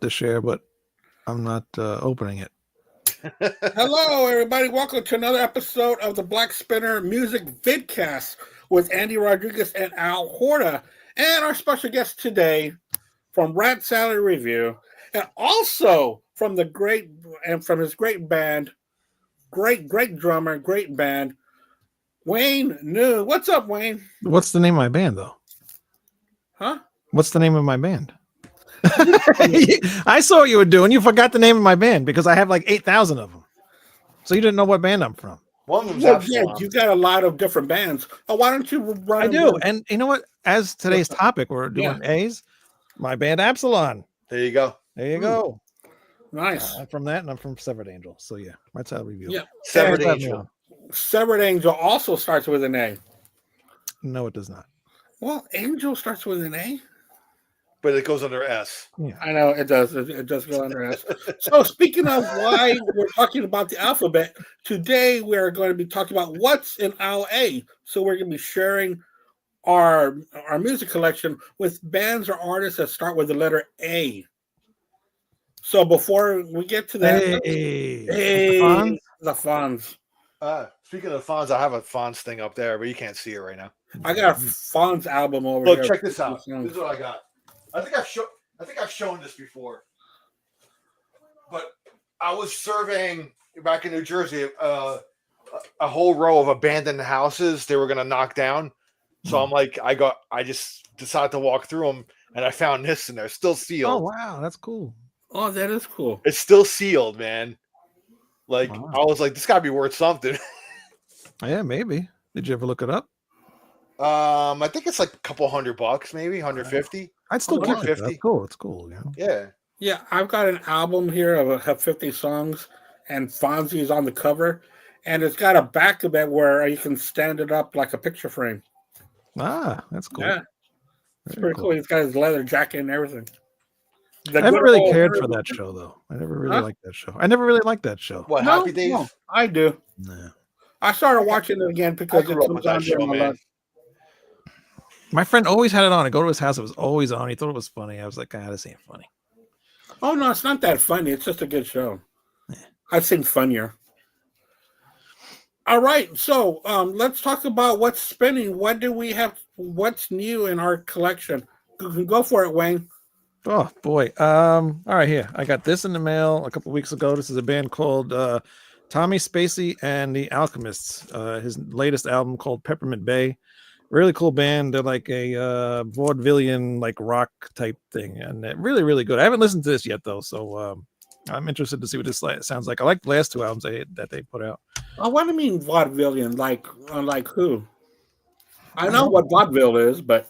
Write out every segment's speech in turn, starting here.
to share, but I'm not opening it. Hello, everybody. Welcome to another episode of the Black Spinner Music Vidcast with Andy Rodriguez and Al Horta, and our special guest today from Rat Salad Review, and also from his great band, great drummer, great band, Wayne New. What's up, Wayne? What's the name of my band, though? Huh? What's the name of my band? I saw what you were doing. You forgot the name of my band because I have like 8,000 of them. So you didn't know what band I'm from. One of them's yeah, you got a lot of different bands. Oh, why don't you run? I do. And you know what? As today's topic, we're doing A's. My band Absalon. There you go. There you go. Nice. I'm from that, and I'm from Severed Angel. So yeah, that's how review. Yeah, Severed Angel. Severed Angel also starts with an A. No, it does not. Well, Angel starts with an A. But it goes under S. Yeah. I know it does. It does go under S. So speaking of why we're talking about the alphabet, today we are going to be talking about what's in aisle A. So we're going to be sharing our music collection with bands or artists that start with the letter A. So before we get to that, the Fonz. Speaking of Fonz, I have a Fonz thing up there, but you can't see it right now. I got a Fonz album over here. Look, check this out. This is what I got. I think I've shown this before. But I was surveying back in New Jersey a whole row of abandoned houses they were going to knock down. So I'm like, I just decided to walk through them, and I found this in there, still sealed. Oh wow, that's cool. Oh, that is cool. It's still sealed, man. Like wow. I was like, this gotta be worth something. Yeah, maybe. Did you ever look it up? I think it's like a couple $100, maybe 150. I'd still keep it. That's cool. It's cool. Yeah. I've got an album here of 50 songs, and Fonzie is on the cover, and it's got a back of it where you can stand it up like a picture frame. Ah, that's cool. Yeah, it's pretty cool. He's got his leather jacket and everything. I never really cared for that show, though. I never really liked that show. I never really liked that show. What, Happy Days? No, I do. Nah. I started watching it again because it was on show, man. My friend always had it on. I go to his house. It was always on. He thought it was funny. I was like, this ain't funny. Oh, no, it's not that funny. It's just a good show. Yeah. I've seen funnier. All right. So let's talk about what's spinning. What do we have? What's new in our collection? Go for it, Wayne. Oh, boy. All right, here. I got this in the mail a couple of weeks ago. This is a band called Tommy Spacey and the Alchemists. His latest album called Peppermint Bay. Really cool band. They're like a vaudevillian, like rock type thing, and they're really, really good. I haven't listened to this yet, though, so I'm interested to see what this sounds like. I like the last two albums that they put out. What do you mean vaudevillian? Like who? I know what vaudeville is, but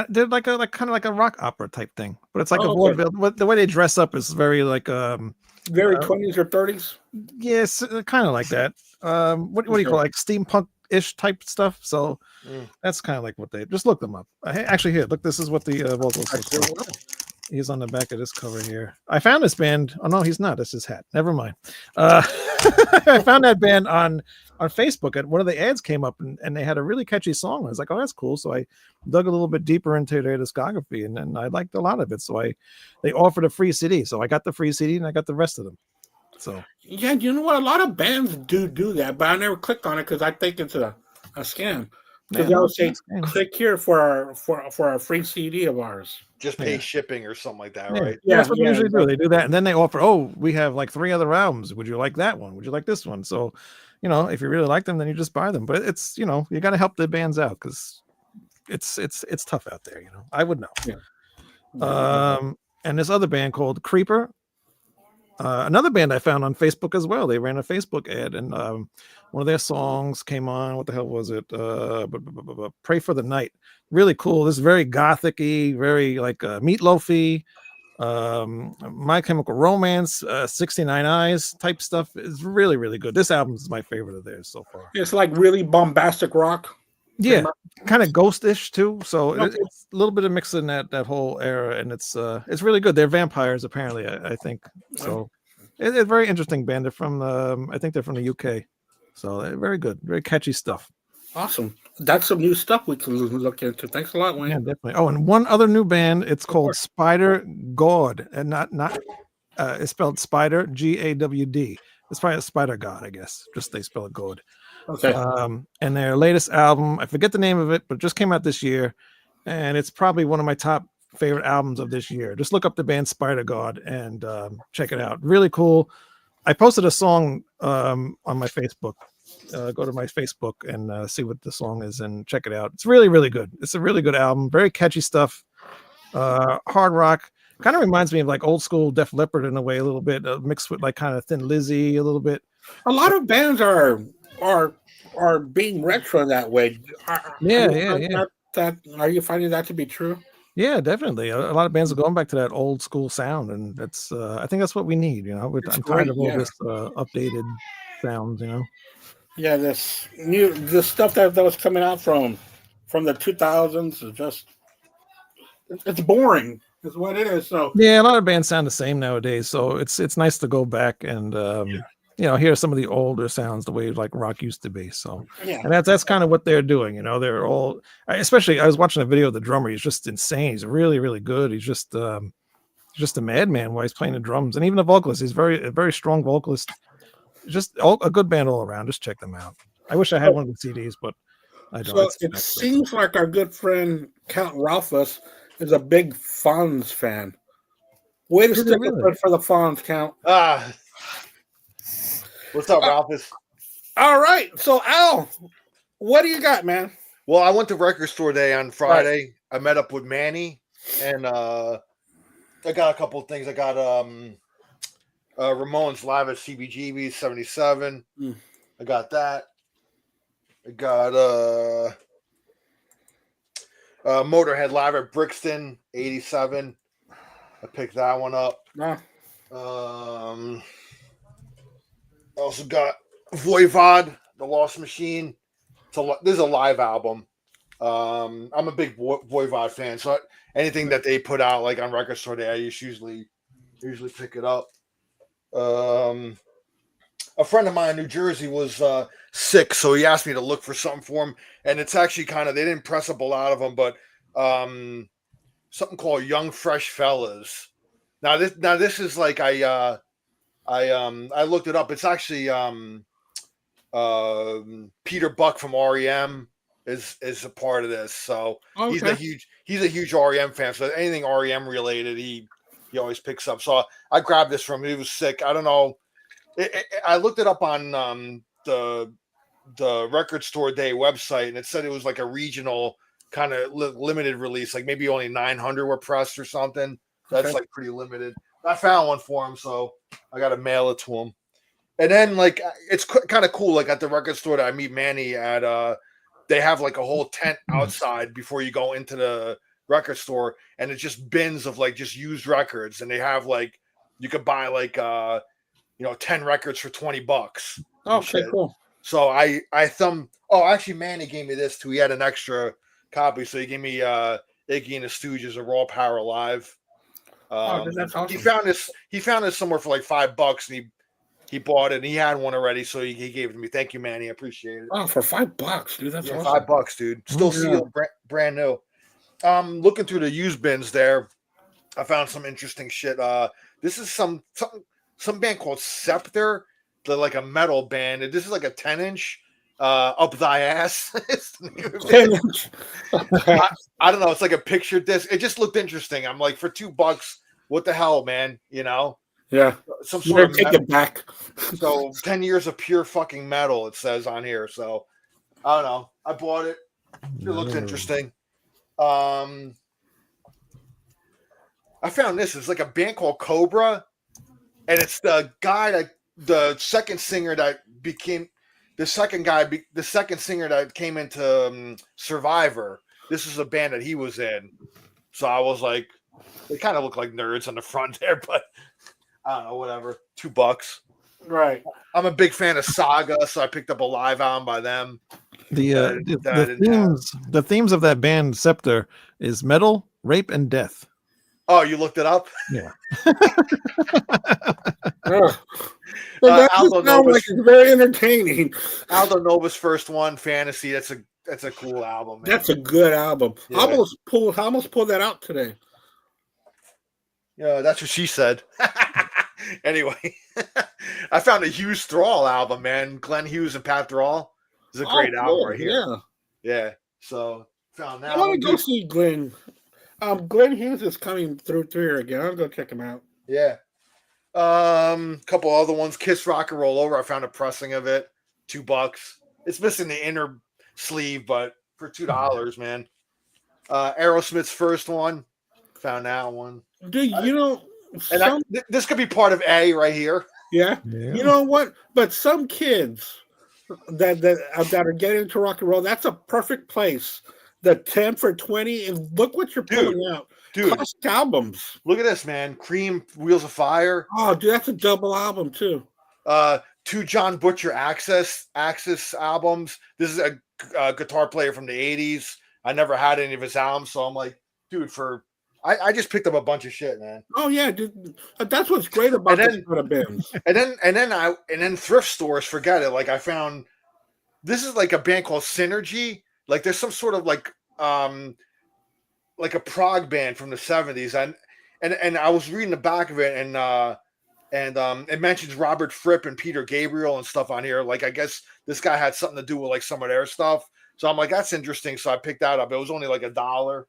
they're like kind of like a rock opera type thing, but it's like a vaudeville. The way they dress up is very like very 20s or 30s. Yes, kind of like that. What do you call it? Like steampunk-ish type stuff? So that's kind of like what they just look them up. Actually, here, look, this is what the vocals look like. He's on the back of this cover here. I found this band. Oh no, he's not. That's his hat. Never mind. I found that band on Facebook, and one of the ads came up, and they had a really catchy song. I was like, oh, that's cool. So I dug a little bit deeper into their discography, and I liked a lot of it. So they offered a free CD. So I got the free CD, and I got the rest of them. So yeah, you know what? A lot of bands do that, but I never clicked on it because I think it's a scam. Because I would say, click here for our free CD of ours. Just pay shipping or something like that, right? Yeah, that's what they usually do. They do that, and then they offer, we have like 3 other albums. Would you like that one? Would you like this one? So, if you really like them, then you just buy them. But it's, you got to help the bands out because it's tough out there. I would know. Yeah. And this other band called Creeper. Another band I found on Facebook as well. They ran a Facebook ad, and one of their songs came on. What the hell was it? Pray for the Night. Really cool. This is very gothic-y, very like Meatloaf-y. My Chemical Romance, 69 Eyes type stuff is really, really good. This album is my favorite of theirs so far. It's like really bombastic rock. Yeah, kind of ghostish too. So it's a little bit of mix in that whole era, and it's really good. They're vampires apparently, I think. So it's a very interesting band. They're from I think they're from the UK. So they're very good, very catchy stuff. Awesome. that's some new stuff we can look into. Thanks a lot, Wayne. Yeah, definitely. Oh, and one other new band. It's called course. Spider God, and not it's spelled Spider Gawd. It's probably a Spider God, I guess. Just they spell it God. Okay. And their latest album, I forget the name of it, but it just came out this year, and it's probably one of my top favorite albums of this year. Just look up the band Spider God and check it out. Really cool. I posted a song on my Facebook. Go to my Facebook and see what the song is and check it out. It's really, really good. It's a really good album. Very catchy stuff. Hard rock. Kind of reminds me of like old school Def Leppard in a way, a little bit mixed with like kind of Thin Lizzy a little bit. A lot of bands are being retro that way. Are you finding that to be true? Yeah, definitely. A lot of bands are going back to that old school sound, and that's I think that's what we need. You know, I'm tired of all this updated sounds. You know. Yeah, the stuff that was coming out from the 2000s is just it's boring. Is what it is. So yeah, a lot of bands sound the same nowadays. So it's nice to go back and hear some of the older sounds the way like rock used to be. So and that's kind of what they're doing. You know, they're all, especially I was watching a video of the drummer. He's just insane. He's really, really good. He's just a madman while he's playing the drums, and even the vocalist. He's a very strong vocalist. Just a good band all around. Just check them out. I wish I had one of the CDs, but I don't. So it seems like our good friend Count Ralphus is a big Fonz fan. Way to stick it for the Fonz, Count. What's up, Ralphus? All right. So, Al, what do you got, man? Well, I went to Record Store Day on Friday. Right. I met up with Manny, and I got a couple of things. I got Ramones live at CBGB 77. I got that. I got Motorhead live at Brixton 87. I picked that one up. Nah. I also got Voivod, The Lost Machine. This is a live album. I'm a big Voivod fan, so anything that they put out like on Record Store Day, I usually pick it up. A friend of mine in New Jersey was sick, so he asked me to look for something for him, and it's actually kind of, they didn't press up a lot of them, but something called Young Fresh Fellas. Now this is like I looked it up. It's actually Peter Buck from REM is a part of this, so okay. he's a huge REM fan. So anything REM related, he always picks up. So I grabbed this from him. He was sick. I don't know. I looked it up on the Record Store Day website, and it said it was like a regional kind of limited release, like maybe only 900 were pressed or something. That's like pretty limited. I found one for him, so I got to mail it to him. And then like it's kind of cool. Like at the Record Store that I meet Manny at, they have like a whole tent outside before you go into the record store, and it's just bins of like just used records, and they have like you could buy like 10 records for $20. Okay, cool. So I actually Manny gave me this too. He had an extra copy, so he gave me Iggy and the Stooges, a Raw Power Live. That's awesome. He found this somewhere for like $5, and he bought it, and he had one already, so he gave it to me. Thank you, Manny. I appreciate it. Oh, for $5, dude. That's awesome. $5, dude. Still sealed, brand new. Looking through the used bins there, I found some interesting shit. This is some band called Scepter. They're like a metal band. This is like a 10-inch Up Thy Ass. 10-inch. I don't know. It's like a picture disc. It just looked interesting. I'm like, for $2, what the hell, man? You know? Yeah. Some sort of take it back. So 10 years of pure fucking metal, it says on here. So I don't know. I bought it. It looks interesting. I found this. It's like a band called Cobra, and it's the guy the second singer that came into Survivor. This is a band that he was in. So I was like, they kind of look like nerds on the front there, but I don't know, whatever. $2. Right. I'm a big fan of Saga, so I picked up a live album by them. The themes of that band Scepter is metal, rape, and death. Oh, you looked it up? Yeah. That Aldo just sounds Nova's like it's very entertaining. Aldo Nova's first one, Fantasy. That's a cool album, man. That's a good album. Yeah. I almost pulled that out today. Yeah, that's what she said. Anyway, I found a Hughes Thrall album, man. Glenn Hughes and Pat Thrall. This is a great album cool. right here. Yeah. So found that. I want to go see Glenn. Glenn Hughes is coming through here again. I'll go check him out. Yeah. Couple other ones. Kiss Rock and Roll Over. I found a pressing of it. $2. It's missing the inner sleeve, but for $2, man. Aerosmith's first one. Found that one. Dude, you know, And this could be part of A right here. yeah. You know what? But some kids that are getting into rock and roll, that's a perfect place. The 10 for 20, and look what you're pulling out. Dude, classic albums. Look at this, man. Cream, Wheels of Fire. Oh, dude, that's a double album too. 2 John Butcher Axis albums. This is a guitar player from the 80s. I never had any of his albums, so I'm like, dude, I just picked up a bunch of shit, man. Oh yeah, dude. That's what's great about this kind of bands. And then thrift stores, forget it. Like I found this is like a band called Synergy. Like there's some sort of like a prog band from the 70s. And I was reading the back of it, and it mentions Robert Fripp and Peter Gabriel and stuff on here. Like I guess this guy had something to do with like some of their stuff. So I'm like, that's interesting. So I picked that up. It was only like $1,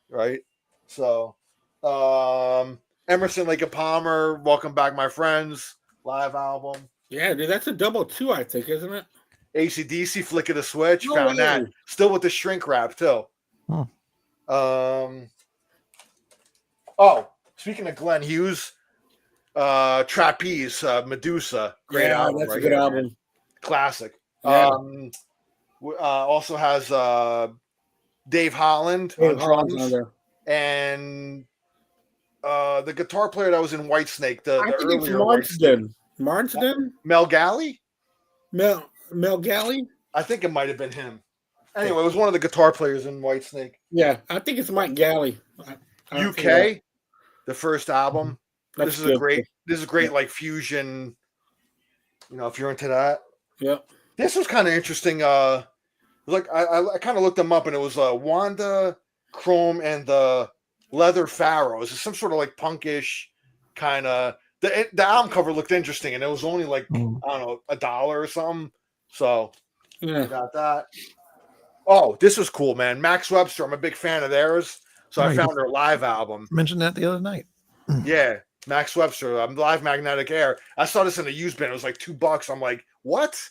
right? So Emerson, Lake and Palmer, Welcome Back My Friends, live album. Yeah, dude, that's a double 2, I think, isn't it? AC/DC, Flick of the Switch, No found way. that. Still with the shrink wrap too. Huh. Speaking of Glenn Hughes, Trapeze, Medusa, great album. That's right a good here, album. man. Classic. Yeah. Also has Dave Holland Dave on Holland's drums, on there. and the guitar player that was in Whitesnake, the I think it's earlier Whitesnake. Marsden? Mel Galley? Mel Galley? I think it might have been him. Anyway, it was one of the guitar players in Whitesnake. Yeah, I think it's Mike Galley. UK, the first album. That's This is a great like fusion. You know, if you're into that. Yep. This was kind of interesting. Like I kind of looked them up, and it was Wanda, Chrome, and the Leather Pharaohs. It's some sort of like punkish kind of. The album cover looked interesting, and it was only like I don't know $1 or something. So Yeah. I got that. Oh, this was cool, man. Max Webster. I'm a big fan of theirs, so I found their live album. Mentioned that the other night. Yeah, Max Webster. I'm Live Magnetic Air. I saw this in a used bin. It was like $2. I'm like, what?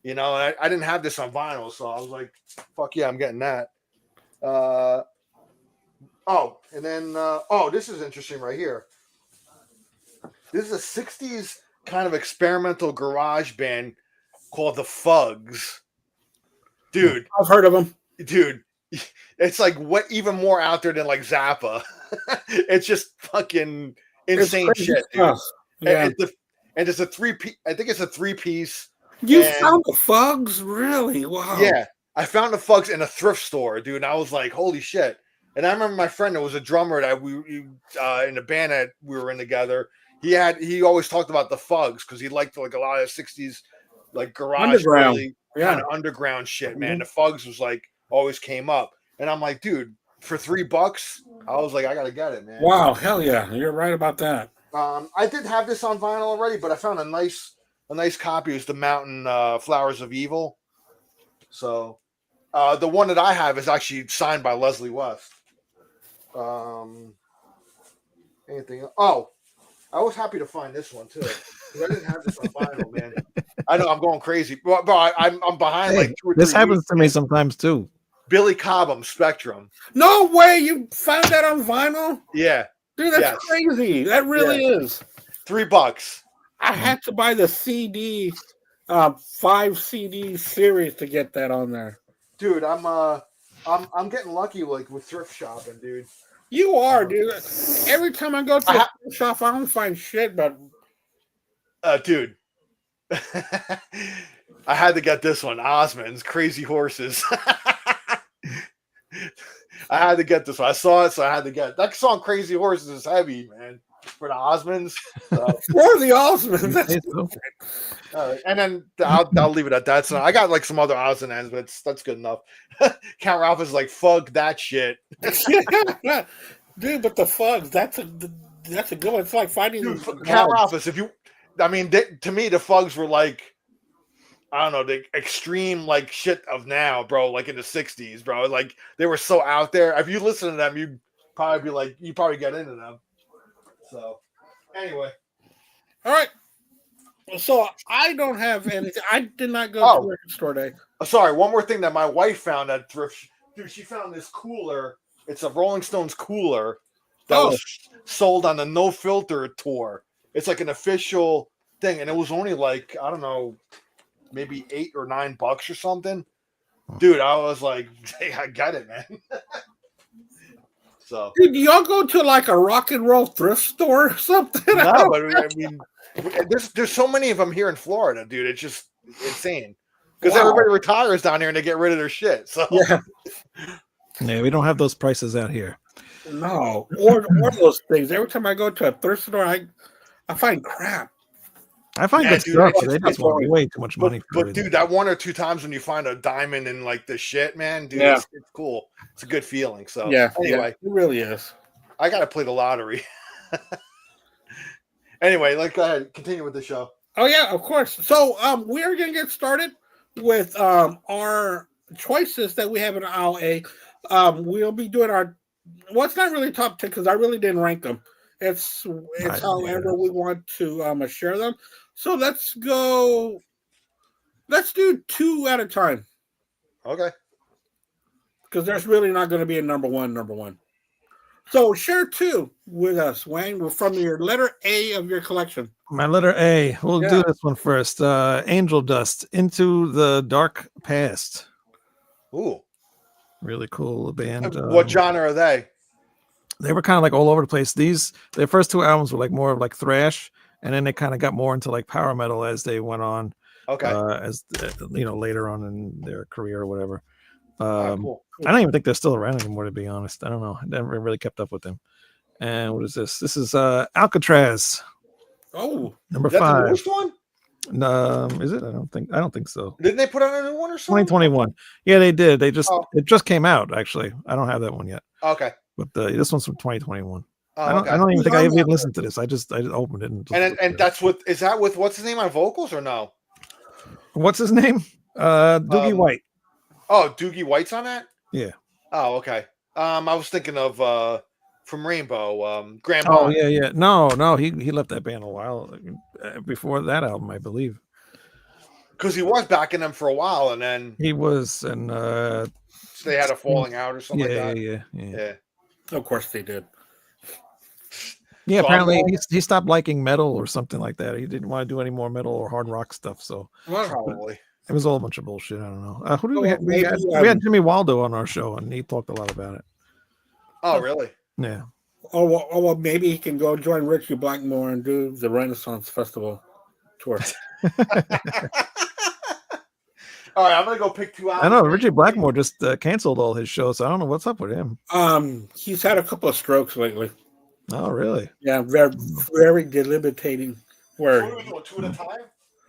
You know, and I didn't have this on vinyl, so I was like, fuck yeah, I'm getting that. And then this is interesting right here. This is a 60s kind of experimental garage band called the Fugs. Dude, I've heard of them. Dude, it's like what even more out there than like Zappa. It's just fucking insane shit, dude. Yeah. And it's a 3-piece. I think it's a 3-piece. You found the Fugs? Really? Wow. Yeah. I found the Fugs in a thrift store, dude. And I was like, holy shit. And I remember my friend that was a drummer that we in the band that we were in together. He always talked about the Fugs because he liked like a lot of 60s like garage Underground. really kind of underground shit, man. The Fugs was like always came up. And I'm like, dude, for $3, I was like, I gotta get it, man. Wow, hell yeah. You're right about that. I did have this on vinyl already, but I found a nice copy. It was the Mountain Flowers of Evil. So the one that I have is actually signed by Leslie West. Anything else? Oh, I was happy to find this one too. Because I didn't have this on vinyl, man. I know I'm going crazy. But I'm behind like 2 or 3 This happens weeks. to me sometimes too. Billy Cobham, Spectrum. No way. You found that on vinyl? Yeah. Dude, that's Yes. crazy. That really is. $3. I had to buy the CD, 5 CD series to get that on there. Dude, I'm getting lucky like with thrift shopping, dude. You are, dude. Every time I go to a thrift shop, I don't find shit, but Dude. I had to get this one. Osmond's Crazy Horses. I had to get this one. I saw it, so I had to get it. That song Crazy Horses is heavy, man. for the Osmonds. So, For the Osmonds. That's Hey, so, all right. And then I'll leave it at that. So I got like some other odds and ends, but that's good enough. Count Ralph is like, fuck that shit. Dude, but the Fugs, that's a good one. It's like finding Dude, Count Ralph is, to me, the Fugs were like, I don't know, the extreme like shit of now, bro, like in the 60s, bro. Like they were so out there. If you listen to them, you probably get into them. So anyway. All right. So I don't have anything. I did not go to the record store day. Sorry, one more thing that my wife found at thrift. Dude, she found this cooler. It's a Rolling Stones cooler that was sold on the No Filter tour. It's like an official thing, and it was only like, I don't know, maybe $8 or $9 or something. Dude, I was like, hey, I got it, man. So, Dude, do y'all go to like a rock and roll thrift store or something? no, but I mean, there's so many of them here in Florida, dude. It's just insane because everybody retires down here and they get rid of their shit. So, yeah, we don't have those prices out here. No, or those things. Every time I go to a thrift store, I find crap. I find Yeah, good dude, stuff, it's but they just just want way too much money. But dude, that one or two times when you find a diamond in like the shit, man, dude, it's cool. It's a good feeling. So anyway, it really is. I gotta play the lottery. Anyway, go ahead, continue with the show. Oh yeah, of course. So we are gonna get started with our choices that we have in aisle A. We'll be doing it's not really top 10 because I really didn't rank them. It's however we want to share them. So let's do 2 at a time. Okay. Because there's really not going to be a number one. So share 2 with us, Wayne. We're from your letter A of your collection. My letter A. We'll do this one first. Angel Dust, Into the Dark Past. Ooh. Really cool band. What genre are they? They were kind of like all over the place. Their first 2 albums were like more of like thrash, and then they kind of got more into like power metal as they went on. Okay. As later on in their career or whatever. Cool. I don't even think they're still around anymore, to be honest. I don't know. I never really kept up with them. And what is this? This is Alcatraz. Oh, number That's 5. the newest one? Is it? I don't think so. Didn't they put out a new one or something? 2021. Yeah, they did. It just came out actually. I don't have that one yet. Okay. But this one's from 2021. Oh, I don't even think I even listened to this. I just opened it and that's is that with what's his name on vocals or no? What's his name? Doogie White. Oh, Doogie White's on that? Yeah. Oh, okay. I was thinking of from Rainbow, Graham. Oh, yeah. No, he left that band a while before that album, I believe. Because he was backing them for a while, and then he was, and so they had a falling out or something like that. Yeah. Of course they did. Yeah, apparently he stopped liking metal or something like that. He didn't want to do any more metal or hard rock stuff. So probably it was all a bunch of bullshit. I don't know. Who did we have? Maybe, we had Jimmy Waldo on our show, and he talked a lot about it. Oh, really? Yeah. Oh, well, maybe he can go join Richie Blackmore and do the Renaissance Festival tour. All right, I'm gonna go pick 2 out. I know Richie Blackmore just canceled all his shows. So I don't know what's up with him. He's had a couple of strokes lately. Oh, really? Yeah, very, very debilitating. What are we doing, 2 at a time?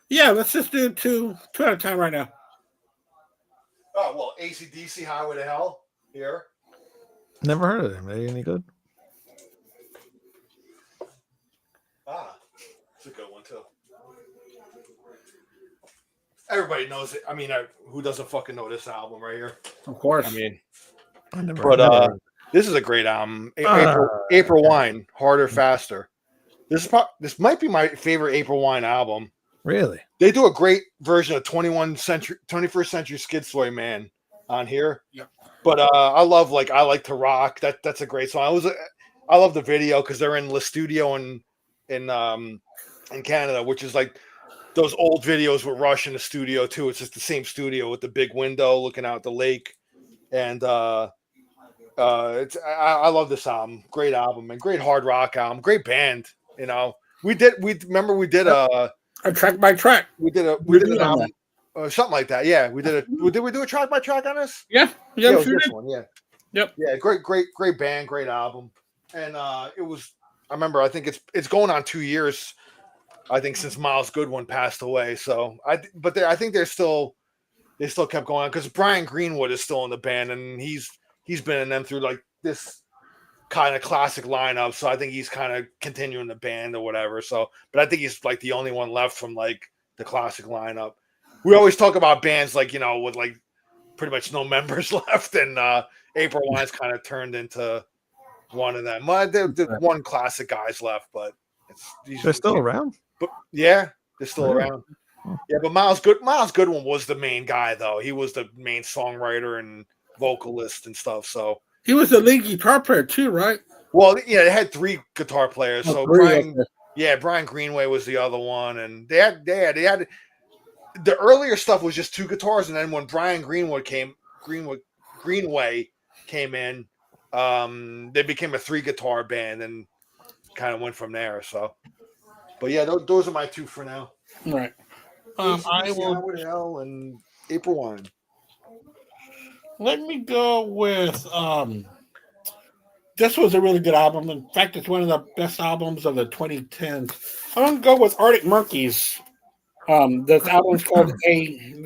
Yeah, let's just do 2 at a time right now. Oh, well, AC/DC, Highway to Hell here. Never heard of him. Are they any good? It's a good one too. Everybody knows it. I mean, who doesn't fucking know this album right here? Of course. I mean, I never. but this is a great album. April Wine, Harder, Faster. This might be my favorite April Wine album. Really? They do a great version of 21st Century Schizoid Man on here. Yeah. But I like to rock. That's a great song. I love the video because they're in Le Studio in Canada, which is like those old videos with Rush in the studio too. It's just the same studio with the big window looking out the lake. And I love this album. Great album and great hard rock album. Great band. You know, we did a track by track. We did an album, something like that. Yeah, we did we do a track by track on this? Yeah, it was this one. Yeah, Yep. Yeah, great band, great album, and it was I remember. I think it's going on 2 years. I think since Miles Goodwin passed away. So I think they still kept going on because Brian Greenwood is still in the band and he's been in them through like this kind of classic lineup. So I think he's kind of continuing the band or whatever. So, but I think he's like the only one left from like the classic lineup. We always talk about bands like, you know, with like pretty much no members left, and April Wine's kind of turned into one of them. Well, the one classic guy's left, but they're still around. But yeah, they're still Really? around. Yeah, but Miles Goodwin was the main guy though. He was the main songwriter and vocalist and stuff. So He was the lead guitar player too, right? well, yeah, they had 3 guitar players. Oh, So 3, Brian Greenway was the other one, and they had the earlier stuff was just 2 guitars, and then when Brian Greenway came in, they became a 3-guitar band and kind of went from there. So, but yeah, those are my 2 for now. Right. I will. Howard Hell and April Wine. Let me go with. This was a really good album. In fact, it's one of the best albums of the 2010s. I'm gonna go with Arctic Monkeys. This album's called AM.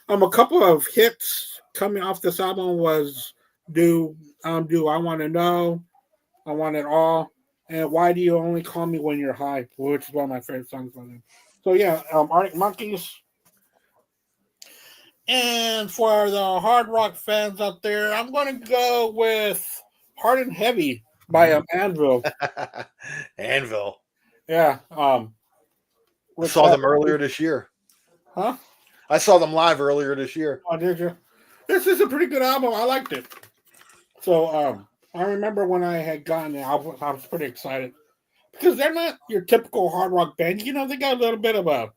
A couple of hits coming off this album was Do I Want to Know, I Want It All, and Why Do You Only Call Me When You're High, which is one of my favorite songs by them. So yeah, Arctic Monkeys. And for the hard rock fans out there, I'm going to go with Hard and Heavy by Anvil. Anvil. Yeah. I saw them earlier this year. Huh? I saw them live earlier this year. Oh, did you? This is a pretty good album. I liked it. So I remember when I had gotten it, I was pretty excited. Because they're not your typical hard rock band. You know, they got a little bit of a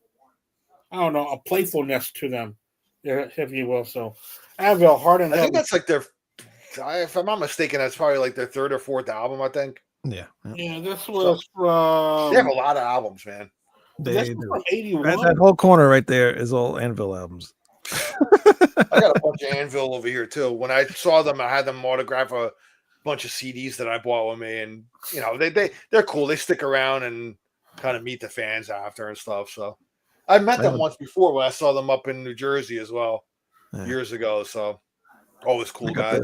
playfulness to them, if you will. So Anvil, Hard and Heavy. I think that's like if I'm not mistaken, that's probably like their 3rd or 4th album, I think. Yeah. Yeah, this was from. They have a lot of albums, man. This was from 81. That whole corner right there is all Anvil albums. I got a bunch of Anvil over here too. When I saw them, I had them autograph a bunch of CDs that I bought with me, and you know they're cool. They stick around and kind of meet the fans after and stuff. So I met them once before when I saw them up in New Jersey as well years ago. So always cool guys.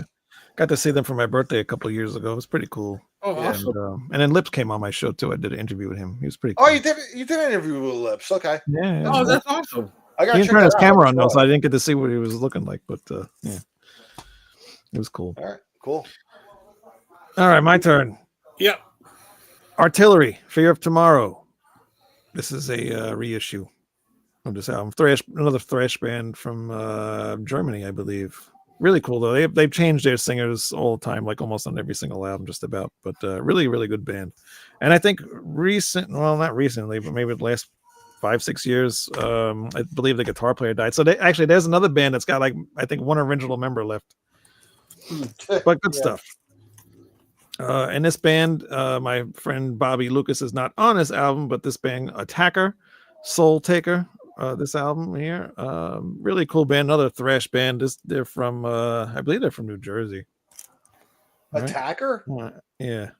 Got to see them for my birthday a couple of years ago. It was pretty cool. Oh, awesome. And then Lips came on my show too. I did an interview with him. He was pretty cool. Oh, you did an interview with Lips. Okay. Yeah. Oh, that's awesome. I got he didn't turn his camera on though, so I didn't get to see what he was looking like. But yeah, it was cool. All right, cool. All right, my turn. Yep. Artillery, Fear of Tomorrow. This is a reissue of this album. Another thrash band from Germany, I believe. Really cool though. They've changed their singers all the time, like almost on every single album, just about. But really, really good band. And I think not recently, but maybe the last 5-6 years, I believe the guitar player died. So there's another band that's got like I think one original member left. But good stuff. And this band, my friend Bobby Lucas is not on this album, but this band, Attacker, Soul Taker, this album here, really cool band, another thrash band. They're from, I believe they're from New Jersey. Right? Attacker? Yeah.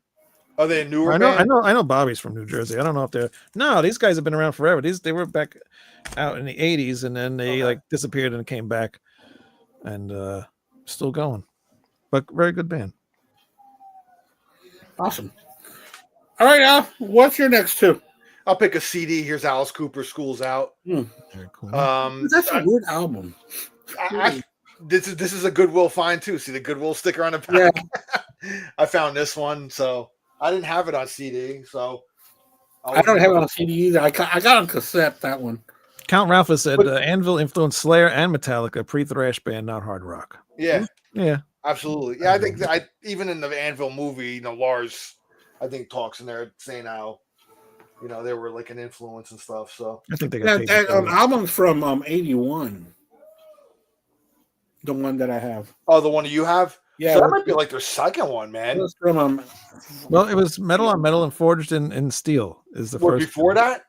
Are they a newer I band? know Bobby's from New Jersey. I don't know if these guys have been around forever. They were back out in the 80s, and then they like disappeared and came back, and still going. But very good band. Awesome. All right, Al, what's your next 2? I'll pick a CD. Here's Alice Cooper, School's Out. Very cool. That's a weird album. This is a Goodwill find too. See the Goodwill sticker on the back? Yeah. I found this one, so I didn't have it on CD. So I don't have it on CD either. I got on cassette, that one. Count Ralph said Anvil influenced Slayer and Metallica, pre-thrash band, not hard rock. Yeah. Yeah. Absolutely. Yeah, I think that even in the Anvil movie, Lars, I think talks in there saying how, they were like an influence and stuff. So I think they got that album's from 81. The one that I have. Oh, the one you have? Yeah. So that might be like their second one, man. From, well, it was Metal on Metal and Forged in Steel is the first. Before that?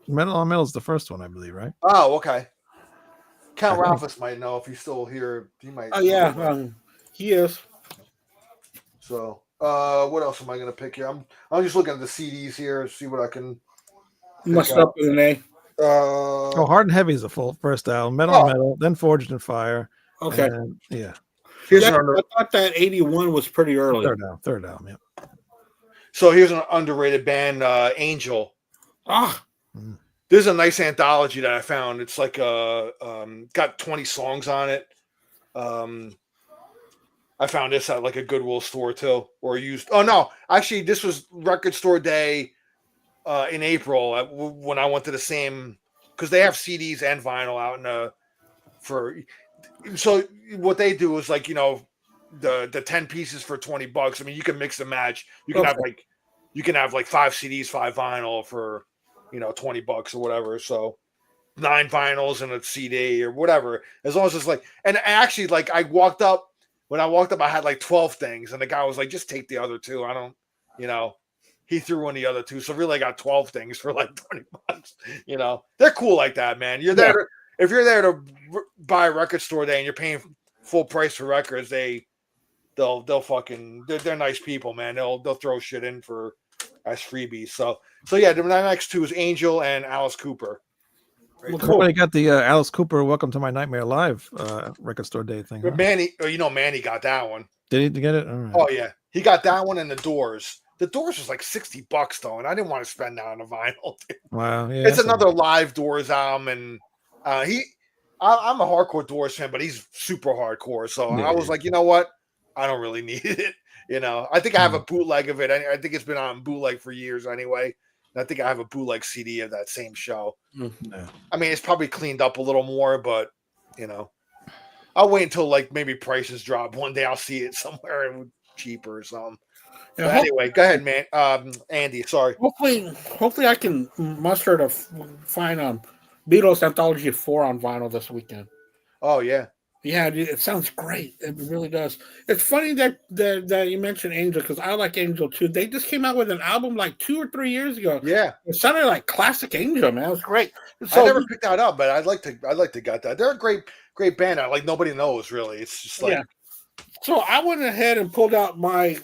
Metal on Metal is the first one, I believe, right? Oh, okay. Count Ralphus might know if he's still here. He might. Oh yeah, he is. So What else am I gonna pick here? I'm just looking at the CDs here, see what I can. Must up with an A. Oh, Hard and Heavy is a full first album. Metal Oh. Metal, then Forged in Fire. Okay. And, yeah. Here's I an thought that 81 was pretty early. Third album, yeah. So here's an underrated band, Angel. Ah, There's a nice anthology that I found. It's like got 20 songs on it. I found this at like a Goodwill store too, or used. Oh no, actually, this was Record Store Day in April when I went to the same, because they have CDs and vinyl out for. So what they do is like, the 10 pieces for $20. I mean, you can mix and match. You can have like 5 CDs, 5 vinyl for $20 or whatever. So 9 vinyls and a CD or whatever, as long as it's like. And actually, like when I walked up, I had like 12 things, and the guy was like, "Just take the other 2. I don't, He threw in the other 2, so really I got 12 things for like $20. They're cool like that, man. You're there if you're there to buy a Record Store Day and you're paying full price for records, they'll fucking they're nice people, man. They'll throw shit in for as freebies. So yeah, the next 2 is Angel and Alice Cooper. well, cool. Everybody got the Alice Cooper "Welcome to My Nightmare" live Record Store Day thing. Huh? Manny got that one. Did he get it? All right. Oh yeah, he got that one and the Doors. The Doors was like $60 though, and I didn't want to spend that on a vinyl. Wow, yeah. It's another live Doors album, and I'm a hardcore Doors fan, but he's super hardcore. So Yeah. I was like, you know what? I don't really need it. I think I have a bootleg of it. I think it's been on bootleg for years anyway. And I think I have a bootleg CD of that same show. Yeah. I mean, it's probably cleaned up a little more, but I'll wait until like maybe prices drop. One day I'll see it somewhere cheaper or something. Yeah, But anyway, go ahead, man. Andy, sorry. hopefully I can muster to find Beatles Anthology 4 on vinyl this weekend. Oh yeah. Yeah, it sounds great. It really does. It's funny that you mentioned Angel, because I like Angel too. They just came out with an album like 2 or 3 years ago. Yeah. It sounded like classic Angel, man. It was great. I never picked that up, but I'd like to get that. They're a great band. Like nobody knows really. It's just like So I went ahead and pulled out my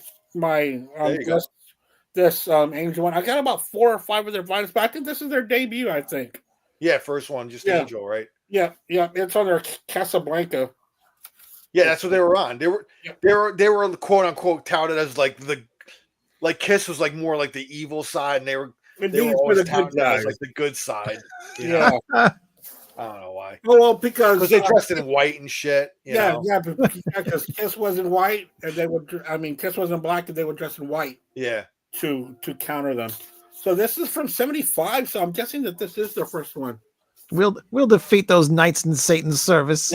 this Angel one. I got about 4 or 5 of their vinyls, but I think this is their debut. I think. Yeah, first one, just Angel, right? Yeah, it's on their Casablanca. Yeah, that's what they were on. They were quote unquote touted as like Kiss was like more like the evil side, and they were always touted as like the good side. Yeah. I don't know why. Well, because they dressed in white and shit. Yeah, because Kiss wasn't white, and Kiss wasn't black, and they were dressed in white. Yeah. To counter them. So this is from '75. So I'm guessing that this is their first one. We'll defeat those knights in Satan's service.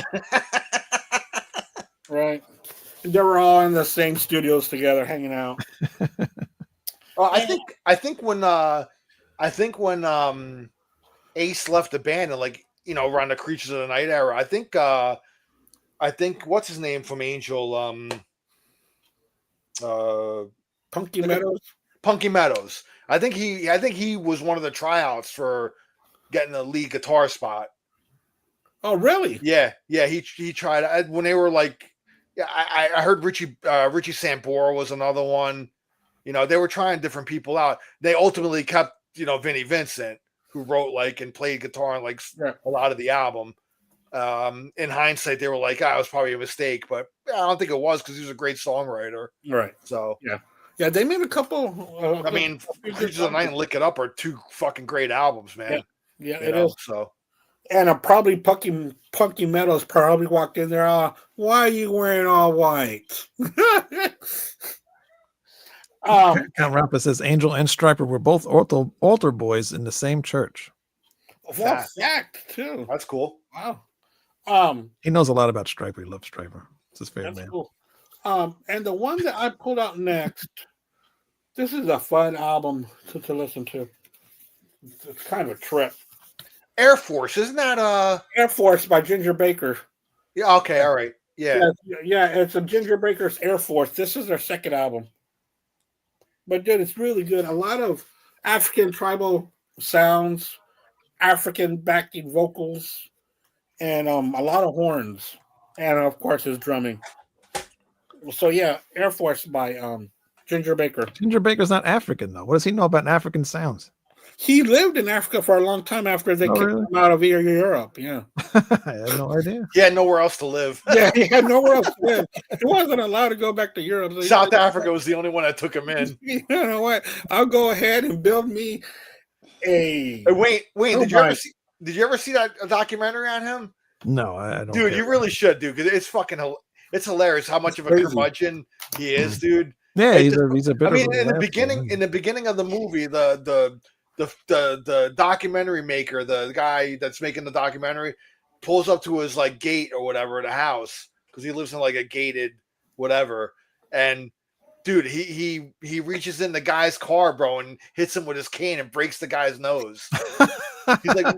Right. They were all in the same studios together, hanging out. I think when Ace left the band and around the Creatures of the Night era, I think what's his name from Angel, Punky Meadows. Punky Meadows. I think he was one of the tryouts for getting the lead guitar spot. Oh, really? Yeah. He tried when they were like. Yeah, I heard Richie Sambora was another one. They were trying different people out. They ultimately kept, Vinnie Vincent, who wrote and played guitar on a lot of the album. In hindsight, they were like, it was probably a mistake, but I don't think it was, because he was a great songwriter. Right. So yeah, they made a couple. Creatures of the Night and Lick It Up are 2 fucking great albums, man. Yeah, it is. So. And probably Punky Meadows probably walked in there. Why are you wearing all white? Count Rampa says Angel and Stryper were both altar boys in the same church. Fact too. That's cool. Wow. He knows a lot about Stryper. He loves Stryper. It's his favorite man. Cool. And the one that I pulled out next, this is a fun album to listen to. It's kind of a trip. Air Force, isn't that Air Force by Ginger Baker? Yeah, okay, all right. Yeah, it's a Ginger Baker's Air Force. This is their second album. But dude, it's really good. A lot of African tribal sounds, African backing vocals, and a lot of horns. And of course his drumming. So yeah, Air Force by Ginger Baker. Ginger Baker's not African though. What does he know about African sounds? He lived in Africa for a long time after they Oh, kicked really? him out of Europe. Yeah. I had no idea. He had nowhere else to live. Yeah, he had nowhere else to live. He wasn't allowed to go back to Europe. So he South said, Africa was the only one that took him in. You know what? I'll go ahead and build me a. Hey, Wayne, Oh, did you ever see that documentary on him? No, I don't. Dude, care. you really should, dude, because it's it's hilarious how much of a Crazy. curmudgeon he is, dude. Yeah, Hey, he's a bit. I mean, of a in the rascal, beginning of the movie, the documentary maker, the guy that's making the documentary, pulls up to his like gate or whatever, the house, because he lives in like a gated whatever, and dude, he reaches in the guy's car, bro, and hits him with his cane and breaks the guy's nose. He's like,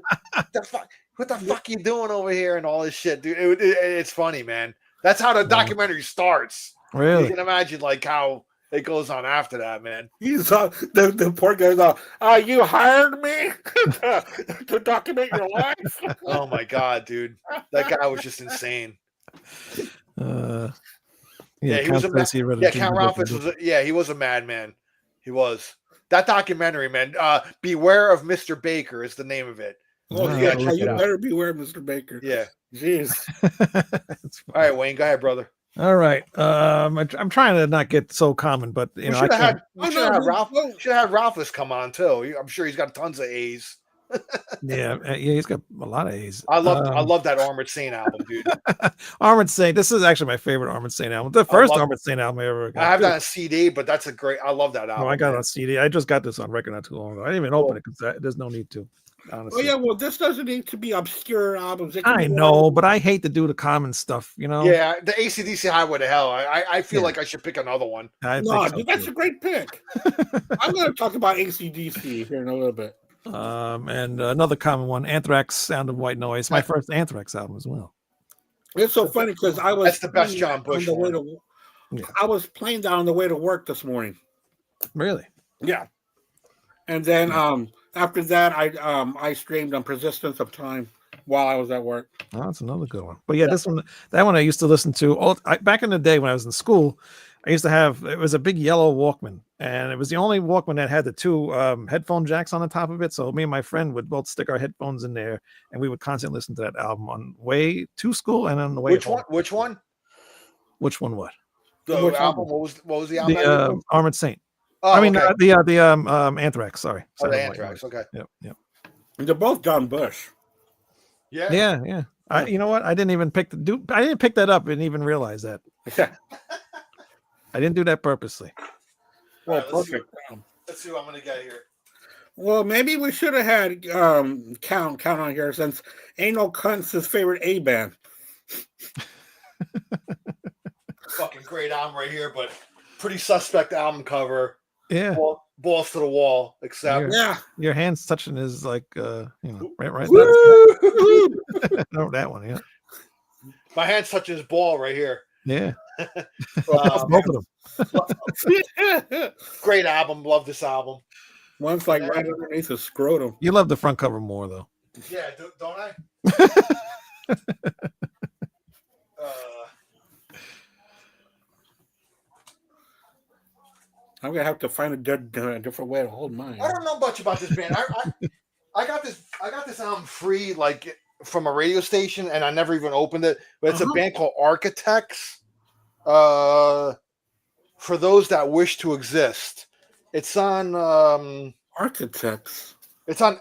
what the fuck you doing over here and all this shit, dude? It's funny, man. That's how the documentary starts. Really? You can imagine like how it goes on after that, man. He's the poor guy's all, you hired me to document your life? Oh my god, dude, that guy was just insane. Yeah, He was Count Basie read a yeah, Ginger Count Baker Ralphus book. he was a madman. He was. That documentary, man. Beware of Mr. Baker is the name of it. Oh, Ah, yeah, gotta check you it out. better beware, Mr. Baker. Yeah. Jeez. It's All right, Wayne, go ahead, brother. All right. I'm trying to not get so common, but you know, I can't. We should have Ralphus come on too. I'm sure he's got tons of A's. Yeah, he's got a lot of A's. I love that Armored Saint album, dude. Armored Saint. This is actually my favorite Armored Saint album. The first Armored Saint album I ever got. I have that on CD, but that's I love that album. No, I got it on CD. I just got this on record not too long ago. I didn't even open it because there's no need to. Honestly. Oh yeah, well, this doesn't need to be obscure albums. It can I be know, whatever. but I hate to do the common stuff. You know. Yeah, the AC/DC Highway to Hell. I feel like I should pick another one. I No, think so, dude, that's too. a great pick. I'm going to talk about AC/DC here in a little bit. And another common one, Anthrax, Sound of White Noise. My first Anthrax album as well. It's so funny because I was That's the best playing John on Bush the way one. to- Yeah. I was playing that on the way to work this morning. Really? Yeah, and then after that, I streamed on Persistence of Time while I was at work. Oh, that's another good one. But yeah, that one I used to listen to back in the day when I was in school. I used to have, it was a big yellow Walkman, and it was the only Walkman that had the two headphone jacks on the top of it. So me and my friend would both stick our headphones in there, and we would constantly listen to that album on the way to school and on the way Which home. one? Which one? Which one? What? The Which album. one? What was the album? The Armored Saint. oh, I mean, okay. the Anthrax. Sorry. Oh, Sound the of White Anthrax. Noise. Okay. Yep. They're both John Bush. Yeah. Yeah. You know what? I didn't even pick I didn't pick that up and even realize that. Yeah. I didn't do that purposely. Well, All right, let's see perfect. Let's see what I'm gonna get here. Well, maybe we should have had count on here since Anal Cunt's his favorite A band. Fucking great album right here, but pretty suspect album cover. Yeah. Balls to the wall, except. Yeah. Your hands touching is like right. Woo! No, that one, yeah. My hand's touching his ball right here. Yeah. Um, Both of them. Great album. Love this album. One's like right underneath his scrotum. You love the front cover more though. Yeah, don't I? I'm gonna have to find a different way to hold mine. I don't know much about this band. I got this album free like from a radio station, and I never even opened it. But it's a band called Architects. For those that wish to exist, it's on Architects. it's on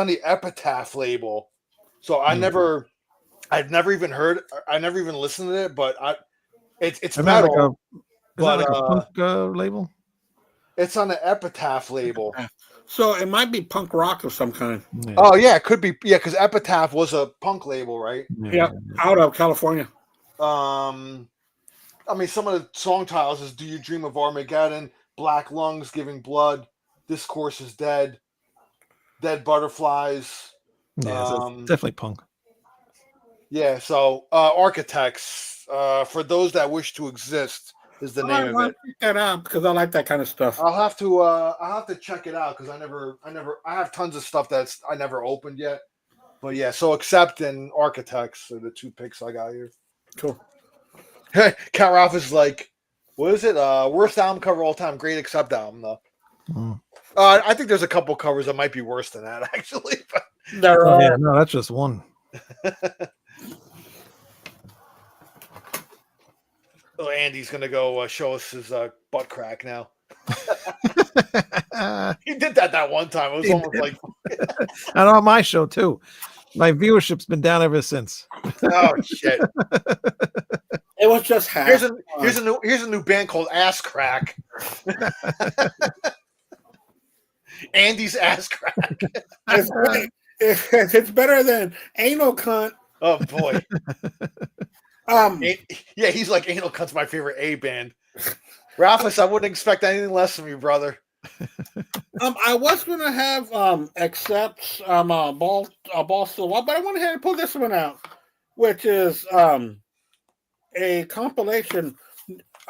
the Epitaph label. So I've never even listened to it, but it's Isn't that metal. like a but punk label? it's on the Epitaph label. So it might be punk rock of some kind. Yeah. Oh yeah, it could be. Yeah, because Epitaph was a punk label, right? Yeah, out of California. I mean, some of the song titles is "Do You Dream of Armageddon?" "Black Lungs," "Giving Blood," "This Course is Dead," "Dead Butterflies." Yeah, so it's definitely punk. Yeah, so Architects, for those that wish to exist, is the name of it. Pick that up because I like that kind of stuff. I'll have to check it out because I have tons of stuff I never opened yet. But yeah, so Accept and Architects are the two picks I got here. Cool. Cat Ralph is like, What is it? Worst album cover of all time. Great Accept album though. Mm. I think there's a couple covers that might be worse than that actually. But There Oh, are. yeah, no, that's just one. oh, Andy's gonna go show us his butt crack now. He did that one time. It was He almost did. like, And on my show too. My viewership's been down ever since. oh shit. It was just half. Here's a new band called Ass Crack. Andy's Ass Crack. It's better than anal cunt. Oh boy. Um, Yeah, he's like Anal Cunt's my favorite A band. Ralphus, I wouldn't expect anything less from you, brother. I was gonna have accept ball still, but I went ahead and pull this one out, which is a compilation.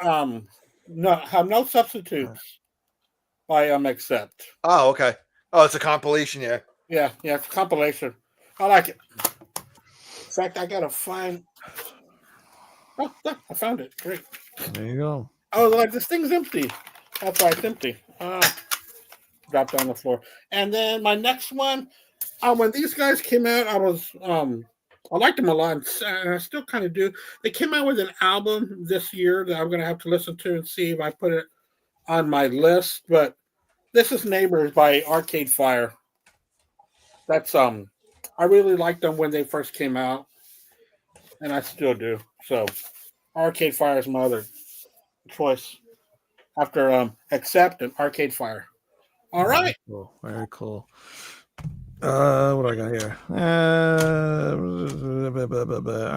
No substitutes by accept. Oh, okay. Oh, it's a compilation, yeah. Yeah, it's a compilation. I like it. In fact, I gotta find. Oh, I found it. Great. There you go. Oh, like this thing's empty. That's why it's empty. Dropped on the floor. And then my next one, when these guys came out, I liked them a lot, and I still kind of do. They came out with an album this year that I'm gonna have to listen to and see if I put it on my list. But this is Neighbors by Arcade Fire. That's I really liked them when they first came out, and I still do. So Arcade Fire is my other choice after Accept and Arcade Fire. All right. Cool. Very cool. What do I got here? All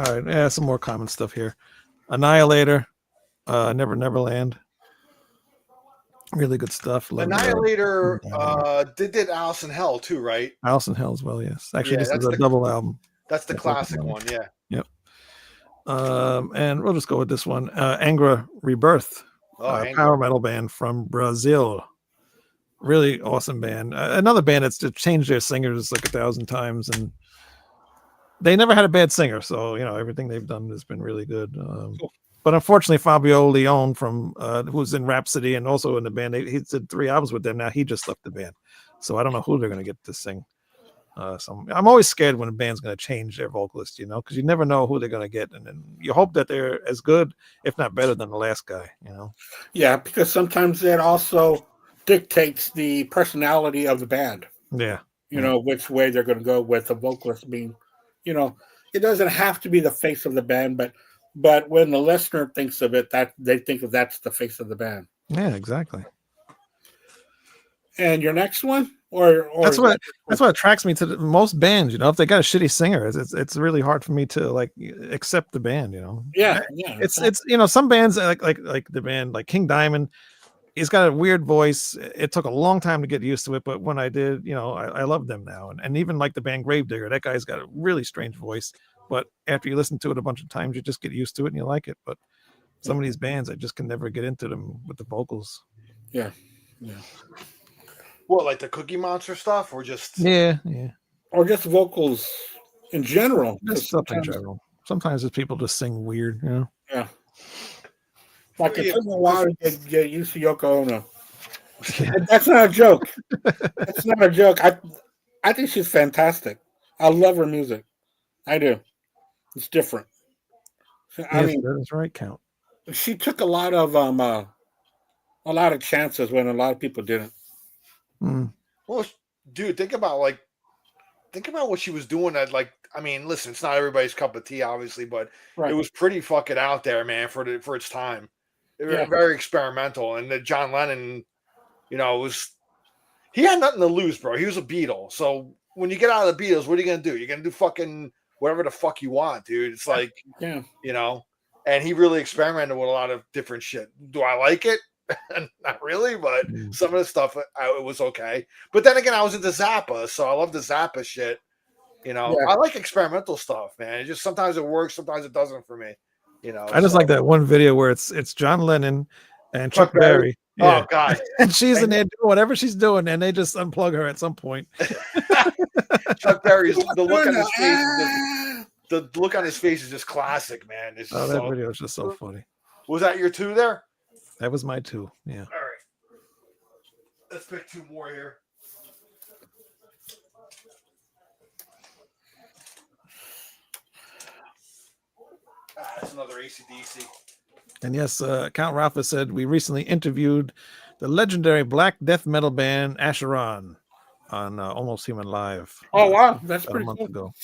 right. Yeah, some more common stuff here. Annihilator, Neverland. Really good stuff. Love Annihilator did Alice in Hell too, right? Alice in Hell as well, yes. Actually, Yeah, this that's is a the- double album. That's the Yeah, classic definitely. one, yeah. Yep. And we'll just go with this one. Angra Rebirth, Oh, Angra. power metal band from Brazil. Really awesome band. Another band that's just changed their singers like 1,000 times, and they never had a bad singer. So everything they've done has been really good. Cool. But unfortunately, Fabio Leone from who's in Rhapsody and also in the band, he did 3 albums with them. Now he just left the band, so I don't know who they're going to get to sing. So I'm always scared when a band's going to change their vocalist, because you never know who they're going to get, and then you hope that they're as good, if not better, than the last guy. Yeah, because sometimes that also dictates the personality of the band. Yeah. Which way they're going to go with the vocalist being. It doesn't have to be the face of the band, but when the listener thinks of it, that they think of that's the face of the band. Yeah, exactly. And your next one, or That's what attracts me to most bands. If they got a shitty singer, it's really hard for me to accept the band. Yeah. It's some bands like the band like King Diamond. He's got a weird voice. It took a long time to get used to it, but when I did, I love them now. And even like the band Gravedigger, that guy's got a really strange voice. But after you listen to it a bunch of times, you just get used to it and you like it. But some of these bands, I just can never get into them with the vocals. Yeah. What, like the Cookie Monster stuff, or just Yeah. Or just vocals in general. Just stuff in general. Sometimes it's people just sing weird, Yeah. Like it took me a while to get used to Yoko Ono. That's not a joke. That's not a joke. I think she's fantastic. I love her music. I do. It's different. I mean, that's right, Count. she took a lot of chances when a lot of people didn't. Mm. Well, dude, think about what she was doing. Listen, it's not everybody's cup of tea, obviously, but Right. it was pretty fucking out there, man, for its time. It was Yeah. very experimental, and the John Lennon, he had nothing to lose, bro. He was a Beatle, so when you get out of the Beatles, what are you gonna do? You're gonna do fucking whatever the fuck you want, dude. It's like, Yeah. and he really experimented with a lot of different shit. Do I like it? Not really, but some of the stuff it was okay. But then again, I was into Zappa, so I love the Zappa shit. Yeah. I like experimental stuff, man. It just sometimes it works, sometimes it doesn't for me. I just like that one video where it's John Lennon and Chuck Berry. Yeah. Oh God, And she's in there doing whatever she's doing, and they just unplug her at some point. Chuck Berry's the look on his face. The look on his face is just classic, man. It's Oh, just that video is just so funny. Was that your 2 there? That was my 2. Yeah. All right. Let's pick 2 more here. That's another AC/DC. And yes, Count Rafa said we recently interviewed the legendary black death metal band Asheron on Almost Human Live. Oh wow, that's about a pretty month cool. ago.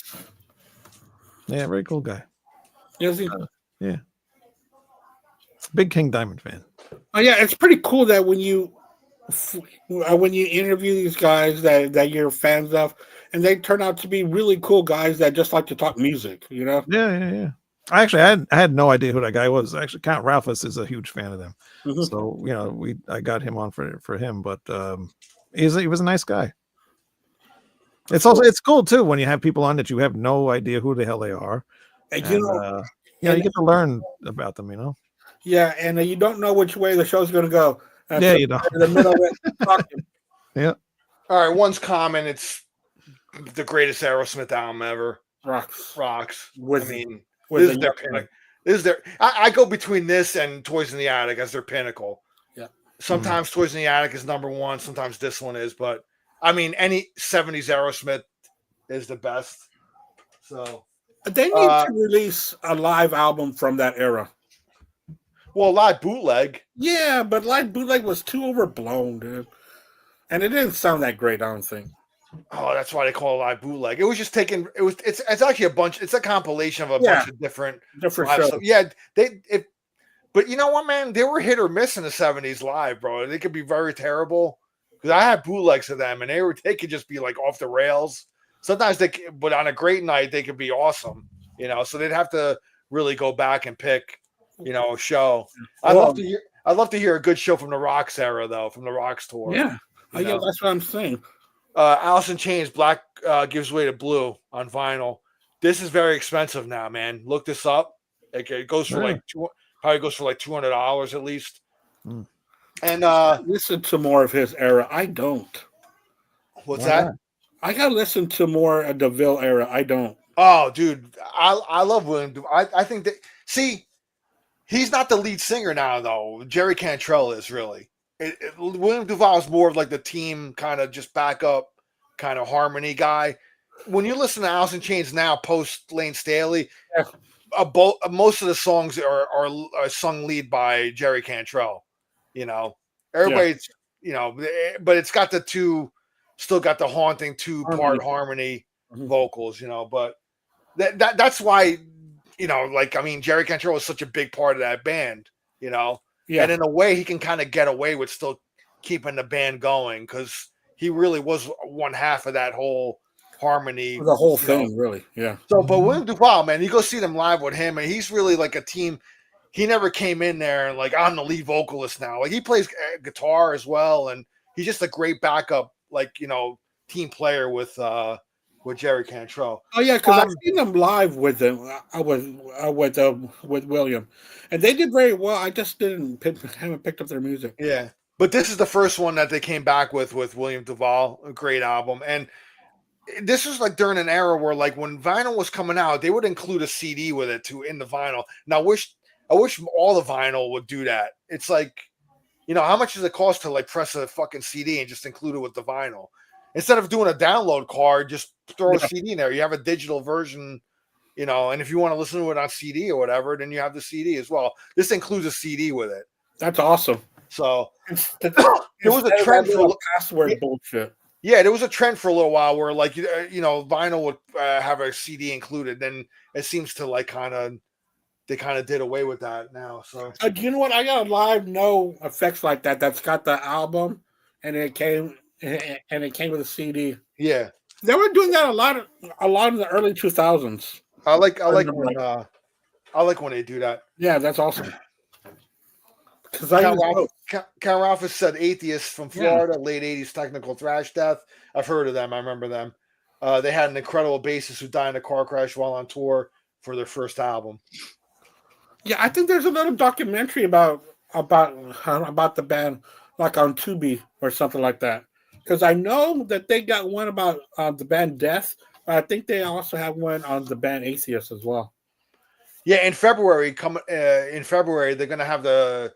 Yeah, very cool guy. Is he? Yeah. Big King Diamond fan. Oh yeah, it's pretty cool that when you interview these guys that you're fans of, and they turn out to be really cool guys that just like to talk music, you know? Yeah. I had no idea who that guy was. Actually, Count Ralphus is a huge fan of them. Mhm. So I got him on for him, but he was a nice guy. It's cool too when you have people on that you have no idea who the hell they are. And, You get to learn about them. yeah, and you don't know which way the show's going to go. Yeah, you don't. In the middle of it, talking. Yeah. All right, one's common. It's the greatest Aerosmith album ever. Rocks. This is their pinnacle. I go between this and Toys in the Attic as their pinnacle. Yeah. Sometimes Toys in the Attic is number 1. Sometimes this one is, but I mean, any 70s Aerosmith is the best. So They need to release a live album from that era. Well, live bootleg. Yeah, but live bootleg was too overblown, dude. And it didn't sound that great, I don't think. Oh, that's why they call it live bootleg. It was just taken. It's actually a bunch. It's a compilation of a bunch of different live shows. stuff. Yeah, but you know what, man? They were hit or miss in the 70s live, bro. They could be very terrible. Because I had bootlegs of them, and they could just be like off the rails. Sometimes but on a great night, they could be awesome. So they'd have to really go back and pick, a show. I'd love to hear a good show from the Rocks era, though, from the Rocks tour. Yeah, yeah, that's what I'm saying. Alice in Chains, Black Gives Way to Blue on vinyl. This is very expensive now, man. Look this up. It goes for probably goes for like $200 at least. Mm. And listen to more of his era. I don't. What's that? I gotta listen to more of the DeVille era. I don't. Oh, dude, I love William Duvall. I think that he's not the lead singer now, though. Jerry Cantrell is really. William Duvall is more of like the team kind of just backup kind of harmony guy. When you listen to Alice in Chains now, post Lane Staley, most of the songs are sung lead by Jerry Cantrell. Everybody's but it's got still got the haunting 2-part harmony vocals. But that's why Jerry Cantrell is such a big part of that band. Yeah. And in a way, he can kind of get away with still keeping the band going because he really was one half of that whole harmony. The whole thing, really. Yeah. So, but William Duvall, man, you go see them live with him, and he's really like a team. He never came in there and like, I'm the lead vocalist now. Like, he plays guitar as well, and he's just a great backup, team player with Jerry Cantrell. Oh yeah, because I've seen them live with him. With William, and they did very well. I just haven't picked up their music. Yeah, but this is the first one that they came back with William Duvall. A great album, and this was like during an era where like when vinyl was coming out, they would include a CD with it in the vinyl. And I wish all the vinyl would do that. It's like, how much does it cost to like press a fucking CD and just include it with the vinyl? Instead of doing a download card, just throw a CD in there. You have a digital version, and if you want to listen to it on CD or whatever, then you have the CD as well. This includes a CD with it. That's awesome. So there was a trend for password bullshit. Yeah, there was a trend for a little while where like, vinyl would have a CD included. Then it seems to like they kind of did away with that now. So you know what? I got a live no effects like that. That's got the album and it came with a CD. Yeah, they were doing that a lot in the early 2000s. I like when they do that. Yeah, that's awesome. Because Count Ralphus said Atheist from Florida, late 80s technical thrash death. I've heard of them. I remember them. They had an incredible bassist who died in a car crash while on tour for their first album. Yeah, I think there's a little documentary about the band, like on Tubi or something like that. Because I know that they got one about the band Death, but I think they also have one on the band Atheist as well. Yeah, in February, they're going to have the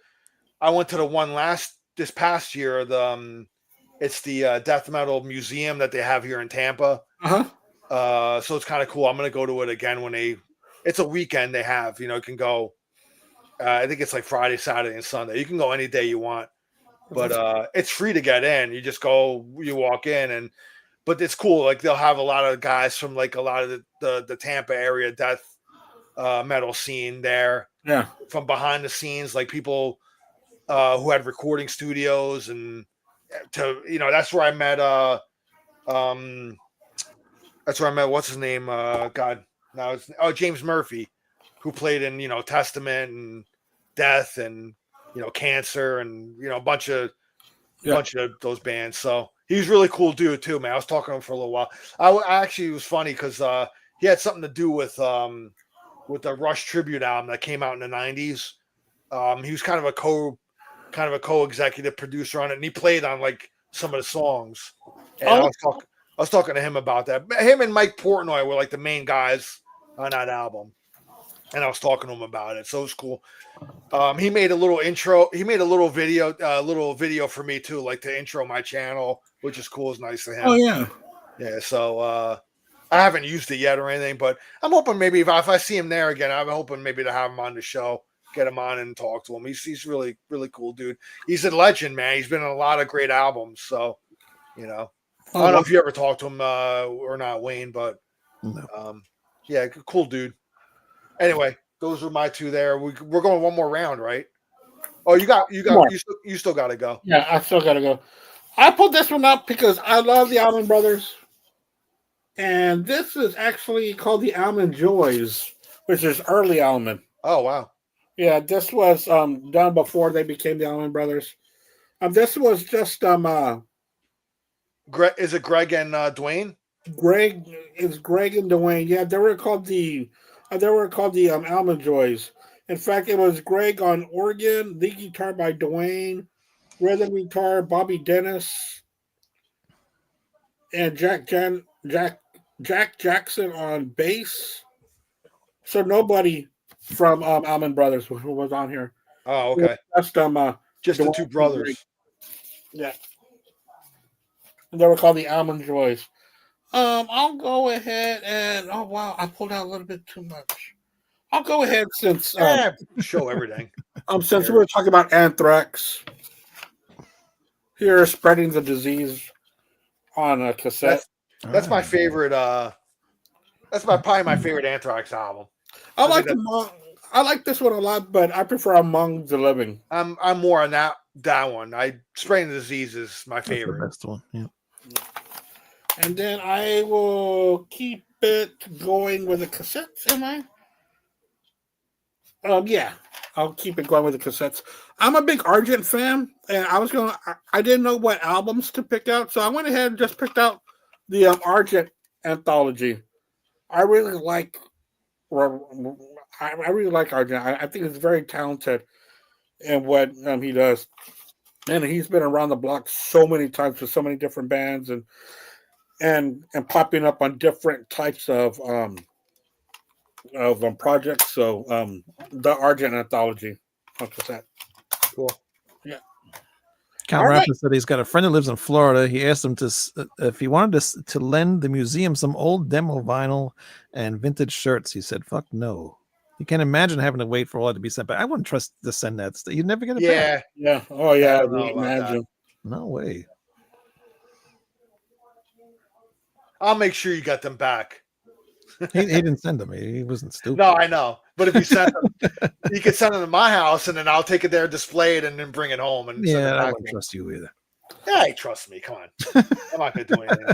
I went to the one this past year. It's the death metal museum that they have here in Tampa. So it's kind of cool. I'm gonna go to it again it's a weekend they have. You can go. I think it's like Friday, Saturday, and Sunday. You can go any day you want, but it's free to get in. You just go, you walk in, but it's cool. Like they'll have a lot of guys from like a lot of the Tampa area death metal scene there. Yeah, from behind the scenes, like people who had recording studios, and that's where I met. That's where I met. What's his name? God, now it's James Murphy, who played in Testament and Death and Cancer and a bunch of those bands. So he's really cool dude too, man. I was talking to him for a little while. I actually, it was funny because he had something to do with the Rush tribute album that came out in the '90s. He was kind of a co-executive producer on it, and he played on like some of the songs. And I was talking to him about that. Him and Mike Portnoy were like the main guys on that album, and I was talking to him about it. So it was cool. He made a little intro. He made a little video for me too, like to intro my channel, which is cool. It's nice to him. Oh yeah, yeah. So I haven't used it yet or anything, but I'm hoping maybe if I see him there again, I'm hoping maybe to have him on the show, get him on and talk to him. He's really, really cool dude. He's a legend, man. He's been in a lot of great albums. So, I don't know if you ever talked to him or not, Wayne, but yeah, cool dude. Anyway, those are my two there. We're going one more round, right? Oh, you still got to go. Yeah, I still got to go. I pulled this one up because I love the Allman Brothers. And this is actually called the Allman Joys, which is early Allman. Oh, wow. Yeah, this was done before they became the Allman Brothers. This was just is it Greg and Dwayne? Greg and Dwayne. Yeah, they were called the Allman Joys. In fact, it was Greg on organ, lead guitar by Dwayne, rhythm guitar Bobby Dennis, and Jack Jackson on bass. So nobody from Allman Brothers was on here. Oh, okay. Just just the two brothers. Yeah. And they were called the Allman Joys. I'll go ahead and oh wow, I pulled out a little bit too much. I'll go ahead since show everything. Since we were talking about anthrax. Here, spreading the disease on a cassette. That's my favorite. That's probably my favorite Anthrax album. I like this one a lot, but I prefer Among the Living. I'm more on that one. Spreading the Disease is my favorite. That's the best one. Yeah. And then I will keep it going with the cassettes. Am I? Yeah, I'll keep it going with the cassettes. I'm a big Argent fan, and I didn't know what albums to pick out, so I went ahead and just picked out the Argent anthology. I really like Argent. I think he's very talented in what he does, and he's been around the block so many times with so many different bands and popping up on different types of projects. So the Argent anthology on cassette. Cool. Yeah. Count Rapper said he's got a friend who lives in Florida. He asked him if he wanted to lend the museum some old demo vinyl and vintage shirts. He said, "Fuck no." You can't imagine having to wait for all that to be sent back. I wouldn't trust to send that stuff. You'd never get it back. Yeah. Oh yeah. Imagine. No way. I'll make sure you got them back. He didn't send them. He wasn't stupid. No, I know. But if you send them, you could send them to my house, and then I'll take it there, display it, and then bring it home. And I wouldn't trust you either. Yeah, trust me. Come on. I'm not going to do anything.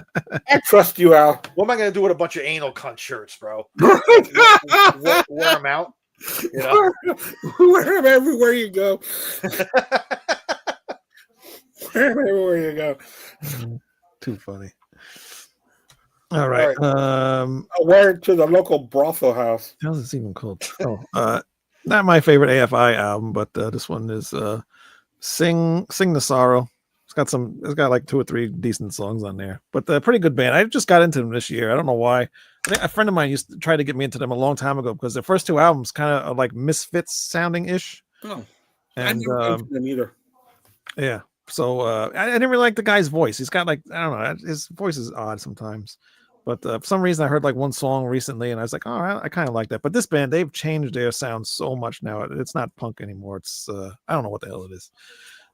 I trust you, Al. What am I going to do with a bunch of anal cunt shirts, bro? wear them out? Wear them everywhere you go. Wear them everywhere you go. Too funny. All right. I'll wear it to the local brothel house. How's this even called? Not my favorite AFI album, but this one is Sing the Sorrow. It's got like 2 or 3 decent songs on there, but a pretty good band. I just got into them this year. I don't know why. I think a friend of mine used to try to get me into them a long time ago because the first 2 albums kind of are like Misfits sounding ish. Oh. I And never been to them either. yeah, so I didn't really like the guy's voice. He's got like, I don't know, his voice is odd sometimes. But for some reason, I heard like one song recently, and I was like, "Oh, I kind of like that." But this band, they've changed their sound so much now. It's not punk anymore. It's I don't know what the hell it is.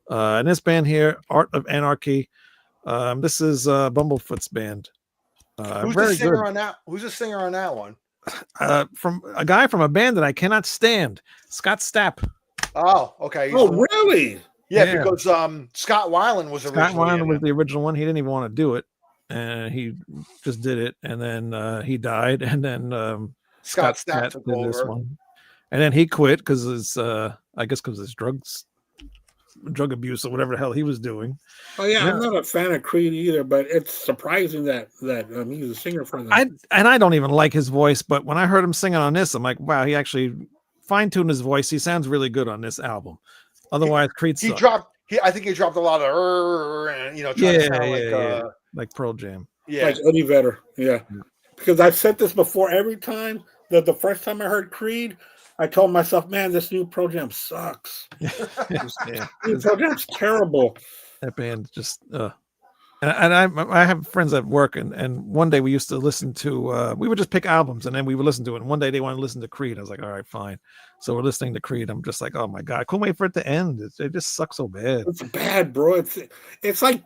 And this band here, Art of Anarchy. This is Bumblefoot's band. Who's the Very singer good. on that? Who's the singer on that one? From a guy from a band that I cannot stand, Scott Stapp. Oh, okay. Oh, really? Yeah, Yeah. because Scott Weiland was Scott originally Weiland in was it. the original one. He didn't even want to do it, and he just did it. And then he died, and then Scott Stapp took did this over. one, and then he quit because his I guess because his drug abuse or whatever the hell he was doing. Oh yeah, Yeah. I'm not a fan of Creed either, but it's surprising that he's a singer for them. I don't even like his voice, but when I heard him singing on this, I'm like, wow, he actually fine-tuned his voice. He sounds really good on this album. Otherwise, Creed He sucked. dropped. I think he dropped a lot of and trying to sound like Pearl Jam. Like Eddie Vedder. Yeah. Because I've said this before. Every time that the first time I heard Creed, I told myself, man, this new Pearl Jam sucks. New Pearl Jam's terrible. That band just and I have friends at work, and one day we used to listen to we would just pick albums and then we would listen to it, and one day they wanted to listen to Creed. I was like, all right, fine. So we're listening to Creed. I'm just like, oh my god, I couldn't wait for it to end. It just sucks so bad. It's bad, bro. It's like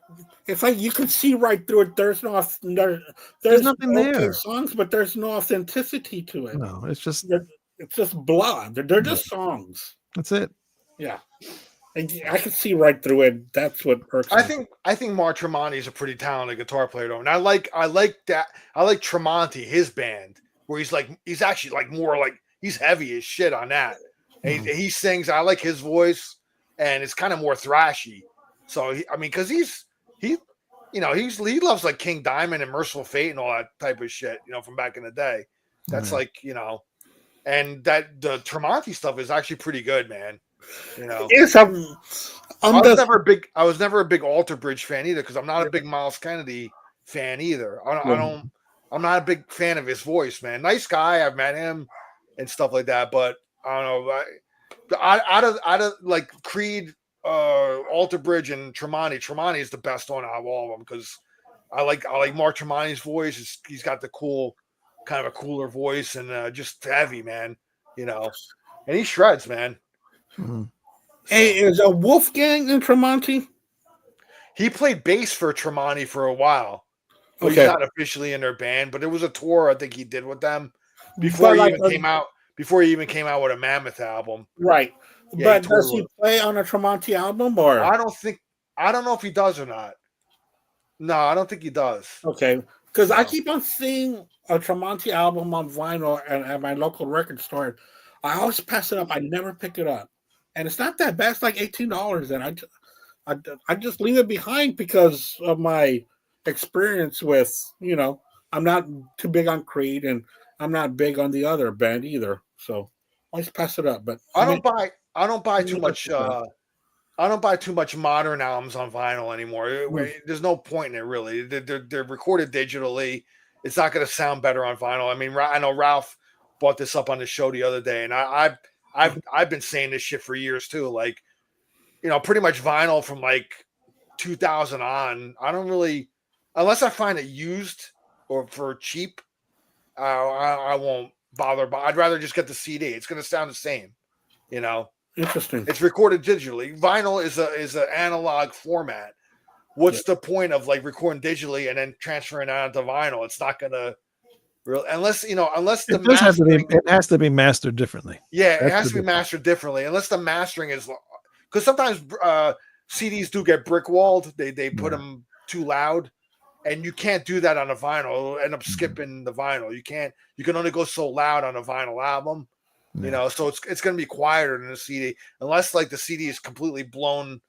you can see right through it. There's nothing there. Songs, but there's no authenticity to it. No, it's just blah. They're just songs. That's it. Yeah. I can see right through it. That's what irks me. I think Mark Tremonti is a pretty talented guitar player though, and I like that. I like Tremonti, his band, where he's actually like more like he's heavy as shit on that. And he sings. I like his voice, and it's kind of more thrashy. So because he loves like King Diamond and Merciful Fate and all that type of shit, from back in the day. That's and that the Tremonti stuff is actually pretty good, man. Yes, I was never a big Alter Bridge fan either, because I'm not a big Miles Kennedy fan either. I'm not a big fan of his voice, man. Nice guy, I've met him and stuff like that, but I don't know. Out of like Creed, Alter Bridge, and Tremonti is the best one out of all of them, because I like Mark Tremonti's voice. He's got the cool, kind of a cooler voice, and just heavy, man. And he shreds, man. Mm-hmm. Hey, is a Wolfgang in Tremonti? He played bass for Tremonti for a while. Okay. He's not officially in their band, but it was a tour I think he did with them before he even came out. Before he even came out with a Mammoth album, right? Yeah, but does he play on a Tremonti album, or I don't know if he does or not. No, I don't think he does. Okay, because I keep on seeing a Tremonti album on vinyl at my local record store. I always pass it up. I never pick it up. And it's not that bad. It's like $18, and I just leave it behind because of my experience with, I'm not too big on Creed, and I'm not big on the other band either. So I just pass it up. But I don't buy too much. I don't buy too much modern albums on vinyl anymore. There's no point in it, really. They're recorded digitally. It's not going to sound better on vinyl. I mean, I know Ralph brought this up on the show the other day, and I've been saying this shit for years too. Like, pretty much vinyl from like 2000 on. I don't really, unless I find it used or for cheap, I won't bother. But I'd rather just get the CD. It's going to sound the same, Interesting. It's recorded digitally. Vinyl is an analog format. What's the point of like recording digitally and then transferring that onto vinyl? It's not going to. Unless it has to be mastered differently. Yeah, it has to be mastered differently. Unless the mastering is, because sometimes CDs do get brick walled. They put them too loud, and you can't do that on a vinyl. It'll end up skipping the vinyl. You can't. You can only go so loud on a vinyl album. So it's going to be quieter than a CD, unless like the CD is completely blown,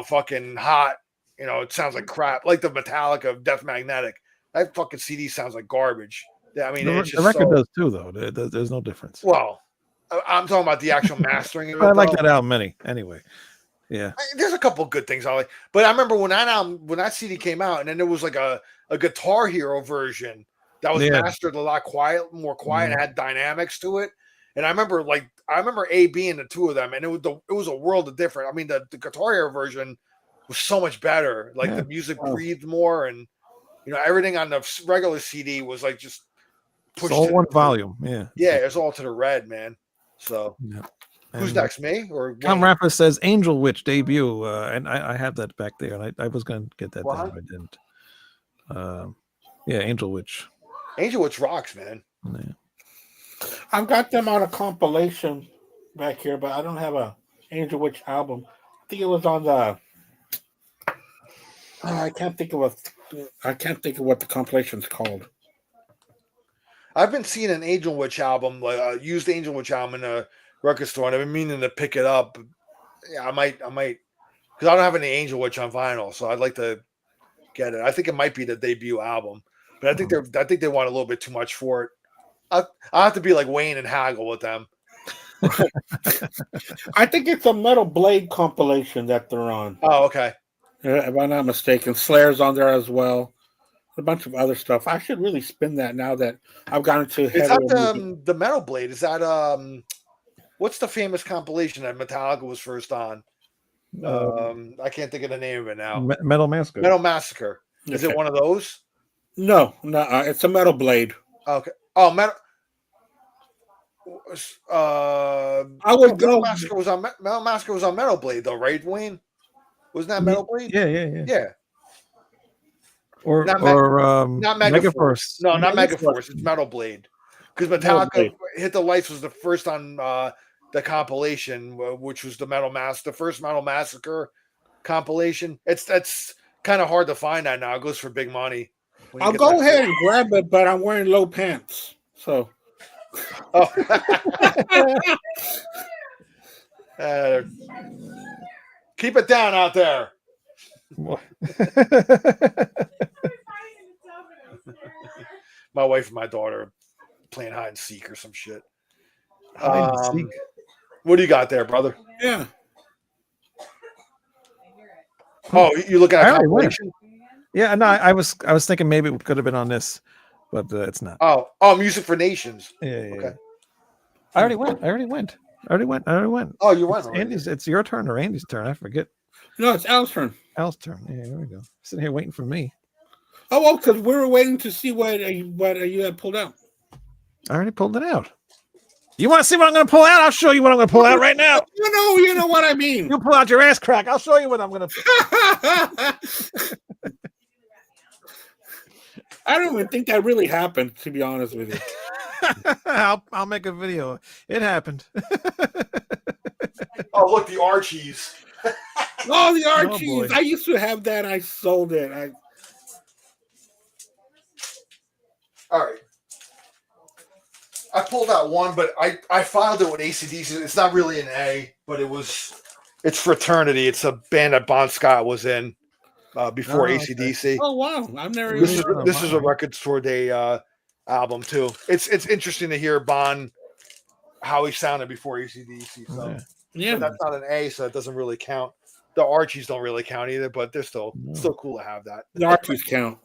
fucking hot. It sounds like crap, like the Metallica of Death Magnetic. That fucking CD sounds like garbage. I mean, the record does too, though. There's no difference. Well, I'm talking about the actual mastering. I like that album anyway. Yeah, there's a couple of good things I like, but I remember when that CD came out, and then there was like a Guitar Hero version that was mastered a lot more quiet, and had dynamics to it. And I remember A, B, and the two of them, and it was a world of different. I mean, the Guitar Hero version was so much better. Like Yeah. the music breathed more, and everything on the regular CD was like just It's pushed all to one the, volume. Yeah. Yeah, it's all to the red, man. So Yeah. who's And, next? Me or Tom Wayne? Rapper says Angel Witch debut, and I have that back there, and I was going to get that What? down, but I didn't. Yeah, Angel Witch. Angel Witch rocks, man. Yeah. I've got them on a compilation back here, but I don't have a Angel Witch album. I think it was on the. I can't think of what the compilation's called. I've been seeing an Angel Witch album, like a used Angel Witch album in a record store, and I've been meaning to pick it up. Yeah, I might, because I don't have any Angel Witch on vinyl, so I'd like to get it. I think it might be the debut album, but I think they want a little bit too much for it. I have to be like Wayne and haggle with them. I think it's a Metal Blade compilation that they're on. Oh, okay. If I'm not mistaken, Slayer's on there as well. A bunch of other stuff. I should really spin that now that I've gotten to. Is that the Metal Blade? Is that what's the famous compilation that Metallica was first on? I can't think of the name of it now. Metal Massacre. Metal Massacre. Is it one of those? No, it's a Metal Blade. Okay. Oh, Metal. I would go. Metal Massacre was on Metal Blade though, right, Wayne? Wasn't that Metal Blade? Yeah. Or not Megaforce. No, not Megaforce. It's Metal Blade. Because Metallica Hit the Lights was the first on the compilation, which was the first Metal Massacre compilation. That's kind of hard to find that now. It goes for big money. I'll go ahead and grab it, but I'm wearing low pants, so. Oh. Keep it down out there. My wife and my daughter playing hide and seek or some shit. What do you got there, brother? Yeah. Oh, you looking at compilation? Yeah, no, I was thinking maybe it could have been on this, but it's not. Oh, Music for Nations. Yeah. Okay. I already went. Oh, you went. It's your turn or Andy's turn. I forget. No, it's Al's turn. Al's turn. Yeah, there we go. Sitting here waiting for me. Oh, well, because we were waiting to see what you had pulled out. I already pulled it out. You want to see what I'm going to pull out? I'll show you what I'm going to pull out right now. You know what I mean. You pull out your ass crack. I'll show you what I'm going to. I don't even think that really happened, to be honest with you. I'll make a video. It happened. Oh, look, the Archies. Oh, the Archies. Oh, I used to have that. I sold it. All right. I pulled out one, but I filed it with AC/DC. It's not really an A, but it's Fraternity. It's a band that Bon Scott was in before AC/DC. Oh, wow. I've never This is a Record Store Day album, too. It's interesting to hear Bon, how he sounded before AC/DC. So. Yeah. But that's not an A, so it doesn't really count. The Archies don't really count either, but they're still cool to have that. The Archies count.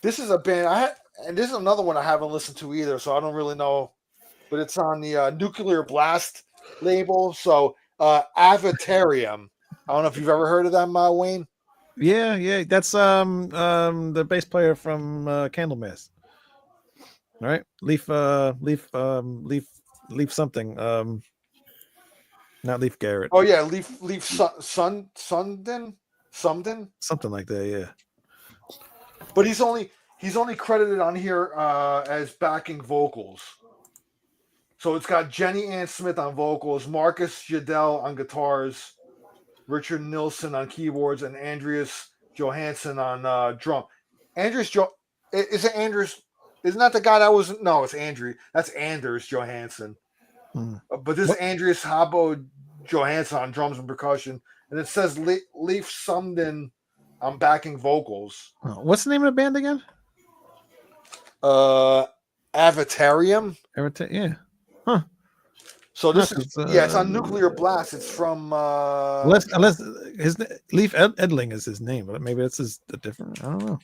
This is a band and this is another one I haven't listened to either, so I don't really know. But it's on the Nuclear Blast label. So Avatarium. I don't know if you've ever heard of them, Wayne. Yeah. That's the bass player from Candlemass. All right, Leaf something. Not Leaf Garrett. Oh yeah, Leaf Sundin, something like that. Yeah. But he's only credited on here as backing vocals. So it's got Jenny Ann Smith on vocals, Marcus Jadell on guitars, Richard Nilsson on keyboards, and Andreas Johansson on drum. Is it Andreas? Isn't that the guy that was? No, it's Andrew. That's Anders Johansson. But this is Andreas Habo Johansson on drums and percussion, and it says Leif Sumden on backing vocals. What's the name of the band again? Avatarium. Yeah. Huh. So this is it's on Nuclear Blast. It's from unless his Leif Edling is his name, but maybe it's a different. I don't know.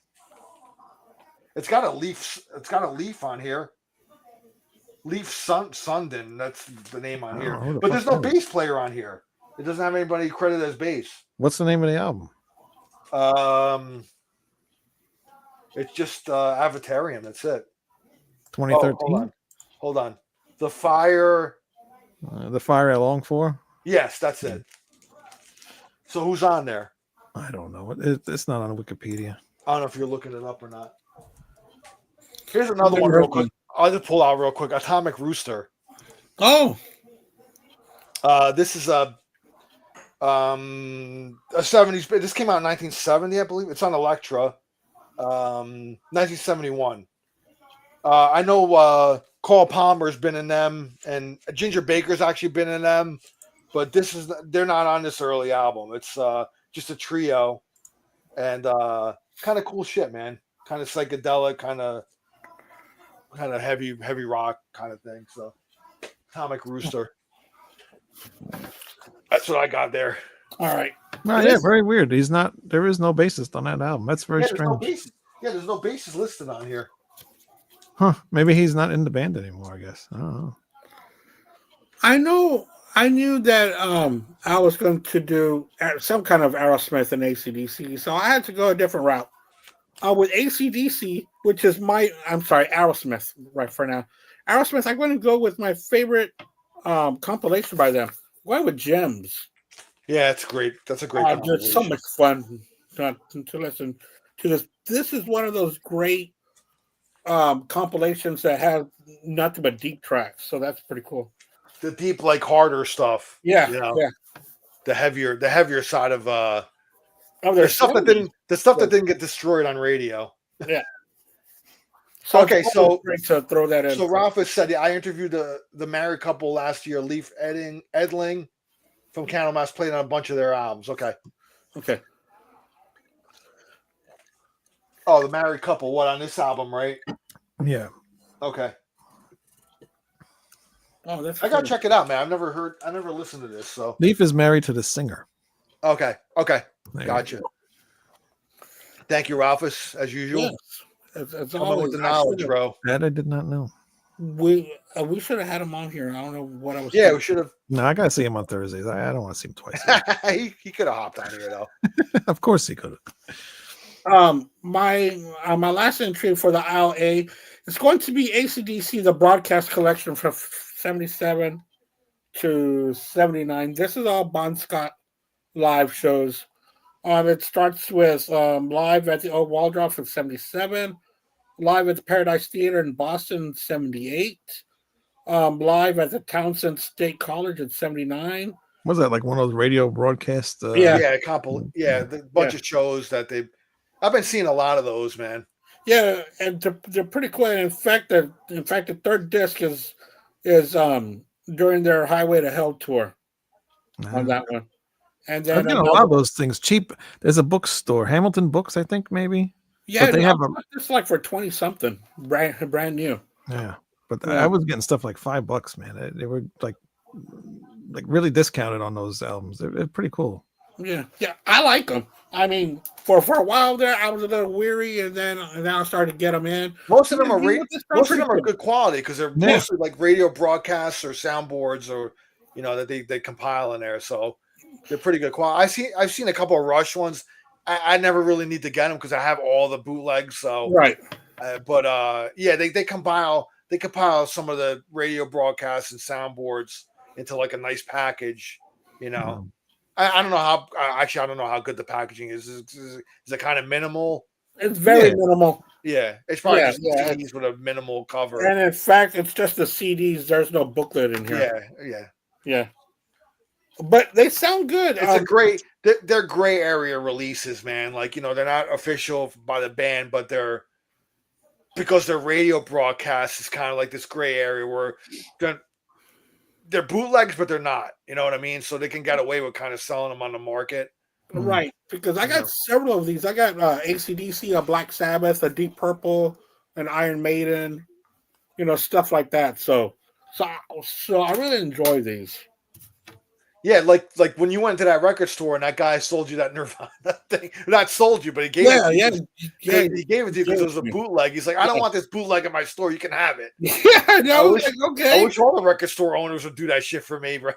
It's got a leaf. It's got a leaf on here. Leaf Sundin. That's the name on I don't here. know who the But fuck there's no that is. bass player on here. It doesn't have anybody credited as bass. What's the name of the album? It's just Avatarium. That's it. Oh, 2013. hold on. The Fire. The Fire I Long For. Yes, that's it. So who's on there? I don't know. It's not on Wikipedia. I don't know if you're looking it up or not. Here's another one real quick. I'll just pull out real quick. Atomic Rooster. Oh, This is a 70s. This came out in 1970, I believe. It's on Elektra. 1971. I know Carl Palmer's been in them, and Ginger Baker's actually been in them, but they're not on this early album. It's just a trio, and kind of cool shit, man. Kind of psychedelic, kind of heavy rock kind of thing. So, Atomic Rooster. That's what I got there. all right. No, yeah, very weird. There is no bassist on that album. That's very strange. There's no bases listed on here. Huh? Maybe he's not in the band anymore. I guess. I don't know. I knew that I was going to do some kind of Aerosmith and AC/DC, so I had to go a different route. With AC/DC, which is Aerosmith right for now. Aerosmith, I'm going to go with my favorite compilation by them. Going with Gems. Yeah, it's great. That's a great It's so much fun to listen to this. This is one of those great compilations that have nothing but deep tracks, so that's pretty cool. The deep, like harder stuff. Yeah, yeah. The heavier side of the stuff that didn't get destroyed on radio. Yeah. So okay, so great to throw that in. So Ralph has said, I interviewed the married couple last year, Leif Edling from Candlemass, played on a bunch of their albums. Okay. Oh, the married couple. What, on this album, right? Yeah. Okay. Oh, I gotta check it out, man. I never listened to this. So Leif is married to the singer. Okay. Gotcha. Thank you, Ralphus, as usual. Yes. It's always with the knowledge, bro. That I did not know. We should have had him on here. I don't know what I was. Yeah, we should have. No, I gotta see him on Thursdays. I don't want to see him twice. he could have hopped on here though. Of course he could have. My last entry for the Aisle A is going to be AC/DC, the broadcast collection from 77 to 79. This is all Bon Scott live shows. It starts with live at the Old Waldorf in 77, live at the Paradise Theater in Boston 78, live at the Townsend State College in 79. Was that like one of those radio broadcasts? A couple. Yeah, the bunch of shows that I've been seeing a lot of those, man. Yeah, and they're pretty cool. And in fact, the third disc is during their Highway to Hell tour on that one. And then a lot of those things cheap. There's a bookstore, Hamilton Books, I think maybe. Yeah, but they have it's like for 20 something, brand new. Yeah, but I was getting stuff like $5, man. They were like really discounted on those albums. They're pretty cool. Yeah, I like them. I mean, for a while there, I was a little weary, and then I started to get them in. Most of them are good quality because they're mostly like radio broadcasts or soundboards, or that they compile in there. So they're pretty good quality. I've seen a couple of Rush ones. I never really need to get them because I have all the bootlegs. So right, they compile some of the radio broadcasts and soundboards into like a nice package. I don't know how. Actually, I don't know how good the packaging is. Is it kind of minimal? It's very minimal. Yeah, it's probably just CDs with a minimal cover. And in fact, it's just the CDs. There's no booklet in here. Yeah. But they sound good. It's they're gray area releases, man. Like they're not official by the band, but because their radio broadcast is kind of like this gray area where they're bootlegs, but they're not. You know what I mean? So they can get away with kind of selling them on the market. Right. Because I got several of these. I got AC/DC, a Black Sabbath, a Deep Purple, an Iron Maiden, stuff like that. So I really enjoy these. Yeah, like when you went to that record store and that guy sold you that Nirvana thing. Not sold you, but he gave it to you. He gave it to you because it was a bootleg. He's like, I don't want this bootleg in my store. You can have it. Yeah, no, I wish, like, okay. I wish all the record store owners would do that shit for me, bro.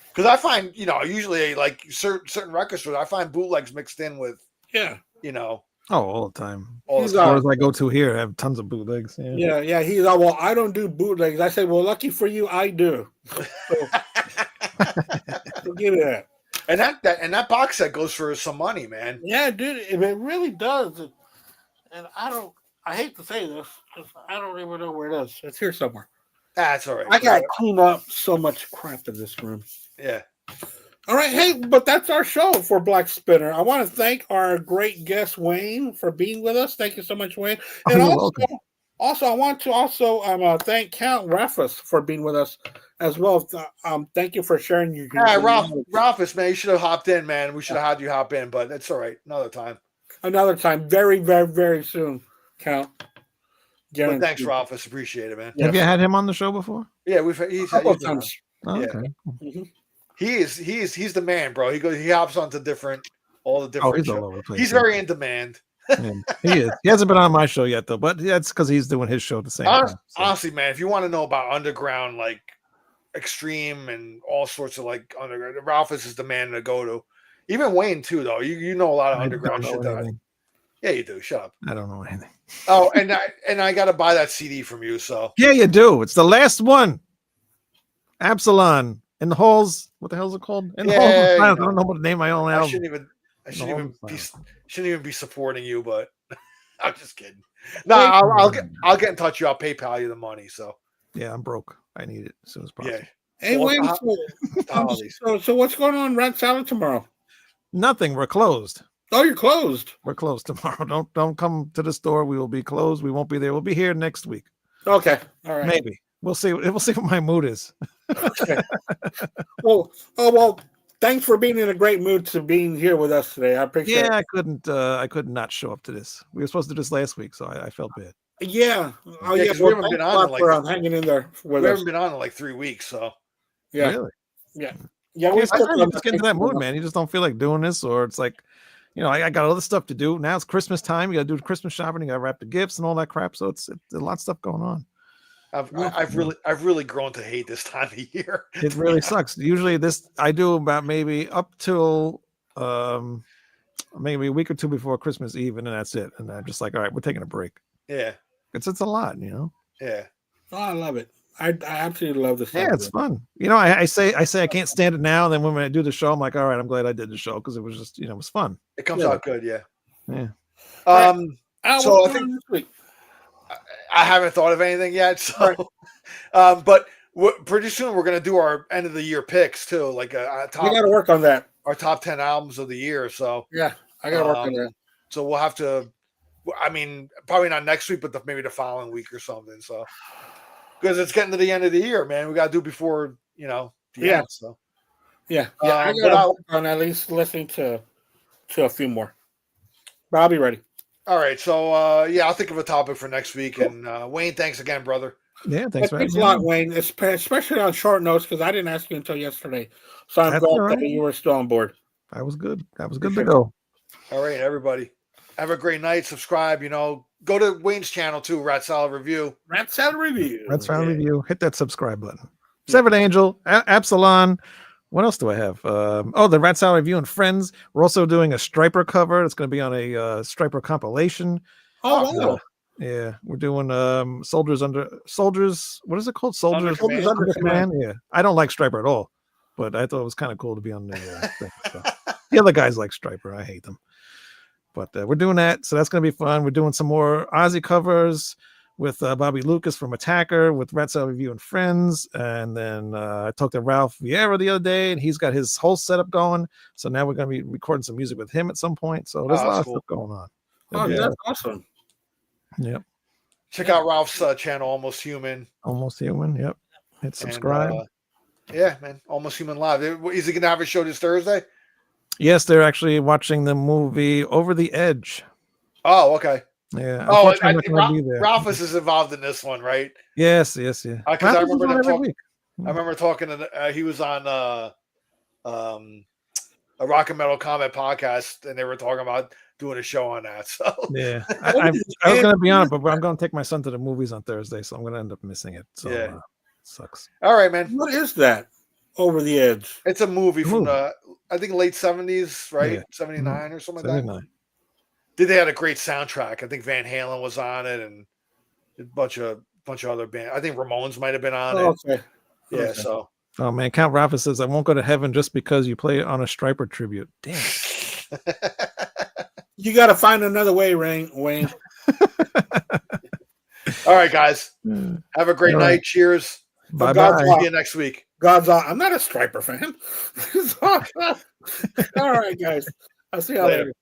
Because I find, usually like certain record stores, I find bootlegs mixed in with, Yeah. All the time. all He's the Stores I go to here have tons of bootlegs. Yeah. He's all, well, I don't do bootlegs. I said, well, lucky for you, I do. So give me that. and that box set goes for some money, man. Yeah, dude, it really does. And I hate to say this, because I don't even know where it is. It's here somewhere. That's all right. I got to clean up so much crap in this room. Yeah. All right, hey, but that's our show for Black Spinner. I want to thank our great guest Wayne for being with us. Thank you so much, Wayne. And also, I want to thank Count Rafus for being with us as well. Thank you for sharing your. Ralphus, man, you should have hopped in, man. We should have had you hop in, but it's all right. Another time. Very, very, very soon, Count. But thanks, Ralphus. Appreciate it, man. Have you had him on the show before? Yeah, he's had times. Oh, yeah. okay. Mm-hmm. He's the man, bro. He hops onto all the different. He's all over the place. He's very in demand. Yeah, he is. He hasn't been on my show yet, though, but that's because he's doing his show at the same time. So. Honestly, man, if you want to know about underground, like extreme and all sorts of like underground, Ralphus is the man to go to. Even Wayne too, though. You know a lot of underground shit. Yeah, you do. Shut up. I don't know anything. Oh, and I got to buy that CD from you. So yeah, you do. It's the last one. Absalon in the halls. What the hell is it called? In the halls. I don't know what the name of my own album. I shouldn't even be supporting you, but I'm just kidding. No, I'll get in touch with you. I'll PayPal you the money. So yeah, I'm broke. I need it as soon as possible. Yeah. Hey, Wayne. So what's going on Rat Salad tomorrow? Nothing. We're closed. Oh, you're closed. We're closed tomorrow. Don't come to the store. We will be closed. We won't be there. We'll be here next week. Okay. All right. Maybe. We'll see. We'll see what my mood is. Okay. Well, thanks for being in a great mood to being here with us today. I appreciate it. Yeah, I could not show up to this. We were supposed to do this last week, so I felt bad. Yeah. Oh, yeah. We haven't been on for hanging in there with us. We haven't been on in like 3 weeks, so yeah. Really? Yeah. Yeah, we just get into that mood, man. You just don't feel like doing this, or it's like, I got other stuff to do. Now it's Christmas time. You got to do the Christmas shopping. You got to wrap the gifts and all that crap. So it's a lot of stuff going on. I've really grown to hate this time of year. It really sucks. Usually I do about maybe up till maybe a week or two before Christmas Eve, and then that's it. And I'm just like, all right, we're taking a break. Yeah, it's a lot, Yeah. Oh, I love it. I absolutely love this. Yeah, it's fun. I say I can't stand it now. Then when I do the show, I'm like, all right, I'm glad I did the show because it was just it was fun. It comes out good, yeah. So I think this week. I haven't thought of anything yet. So, but pretty soon we're gonna do our end of the year picks too. Like we got to work on that. Our top 10 albums of the year. So yeah, I got to work on that. So we'll have to. I mean, probably not next week, but maybe the following week or something. So because it's getting to the end of the year, man, we got to do before the end. So yeah, I got to work on at least listening to a few more. But I'll be ready. All right, so I'll think of a topic for next week. And Wayne, thanks again, brother. Yeah, thanks a lot, Wayne, especially on short notes because I didn't ask you until yesterday. So I'm glad that you were still on board. That was good. That was good to go. All right, everybody, have a great night. Subscribe. Go to Wayne's channel too. Rat Salad Review. Rat Salad Review. Hit that subscribe button. Severed Angel, Absalon. What else do I have? The Rat Salad Review and Friends. We're also doing a Striper cover. It's going to be on a Striper compilation. Oh, wow. Yeah, we're doing Soldiers. What is it called? Soldiers Under Command. Yeah, I don't like Striper at all, but I thought it was kind of cool to be on the thing. So. The other guys like Striper. I hate them, but we're doing that. So that's going to be fun. We're doing some more Ozzy covers with Bobby Lucas from Attacker, with Rat Salad Review and Friends. And then I talked to Ralph Vieira the other day, and he's got his whole setup going. So now we're going to be recording some music with him at some point. So there's a lot of stuff going on. Oh, that's awesome. Yep. Check out Ralph's channel, Almost Human. Almost Human, yep. Hit subscribe. And, yeah, man. Almost Human Live. Is he going to have a show this Thursday? Yes, they're actually watching the movie Over the Edge. Oh, okay. Yeah. Oh, I think Ralphus is involved in this one, right? Yes, yeah. Because I remember them talking. I remember talking to he was on a Rock and Metal Combat podcast, and they were talking about doing a show on that. So Yeah, I was gonna be on it, but I'm gonna take my son to the movies on Thursday, so I'm gonna end up missing it. So Yeah. Sucks. all right, man. What is that? Over the Edge. It's a movie from Movie. the I think late 70s, right? Yeah. 79 or something like that. 79. They had a great soundtrack. I think Van Halen was on it, and a bunch of other bands. I think Ramones might have been on it. Okay. Yeah, Okay. so Oh man, Count Rafa says I won't go to heaven just because you play on a Striper tribute. Damn. You got to find another way, Wayne. all right, guys. Yeah. Have a great All night. right. Cheers. Bye God's bye. law. See you next week. I'm not a Striper fan. All right, guys. I'll see you Later. later.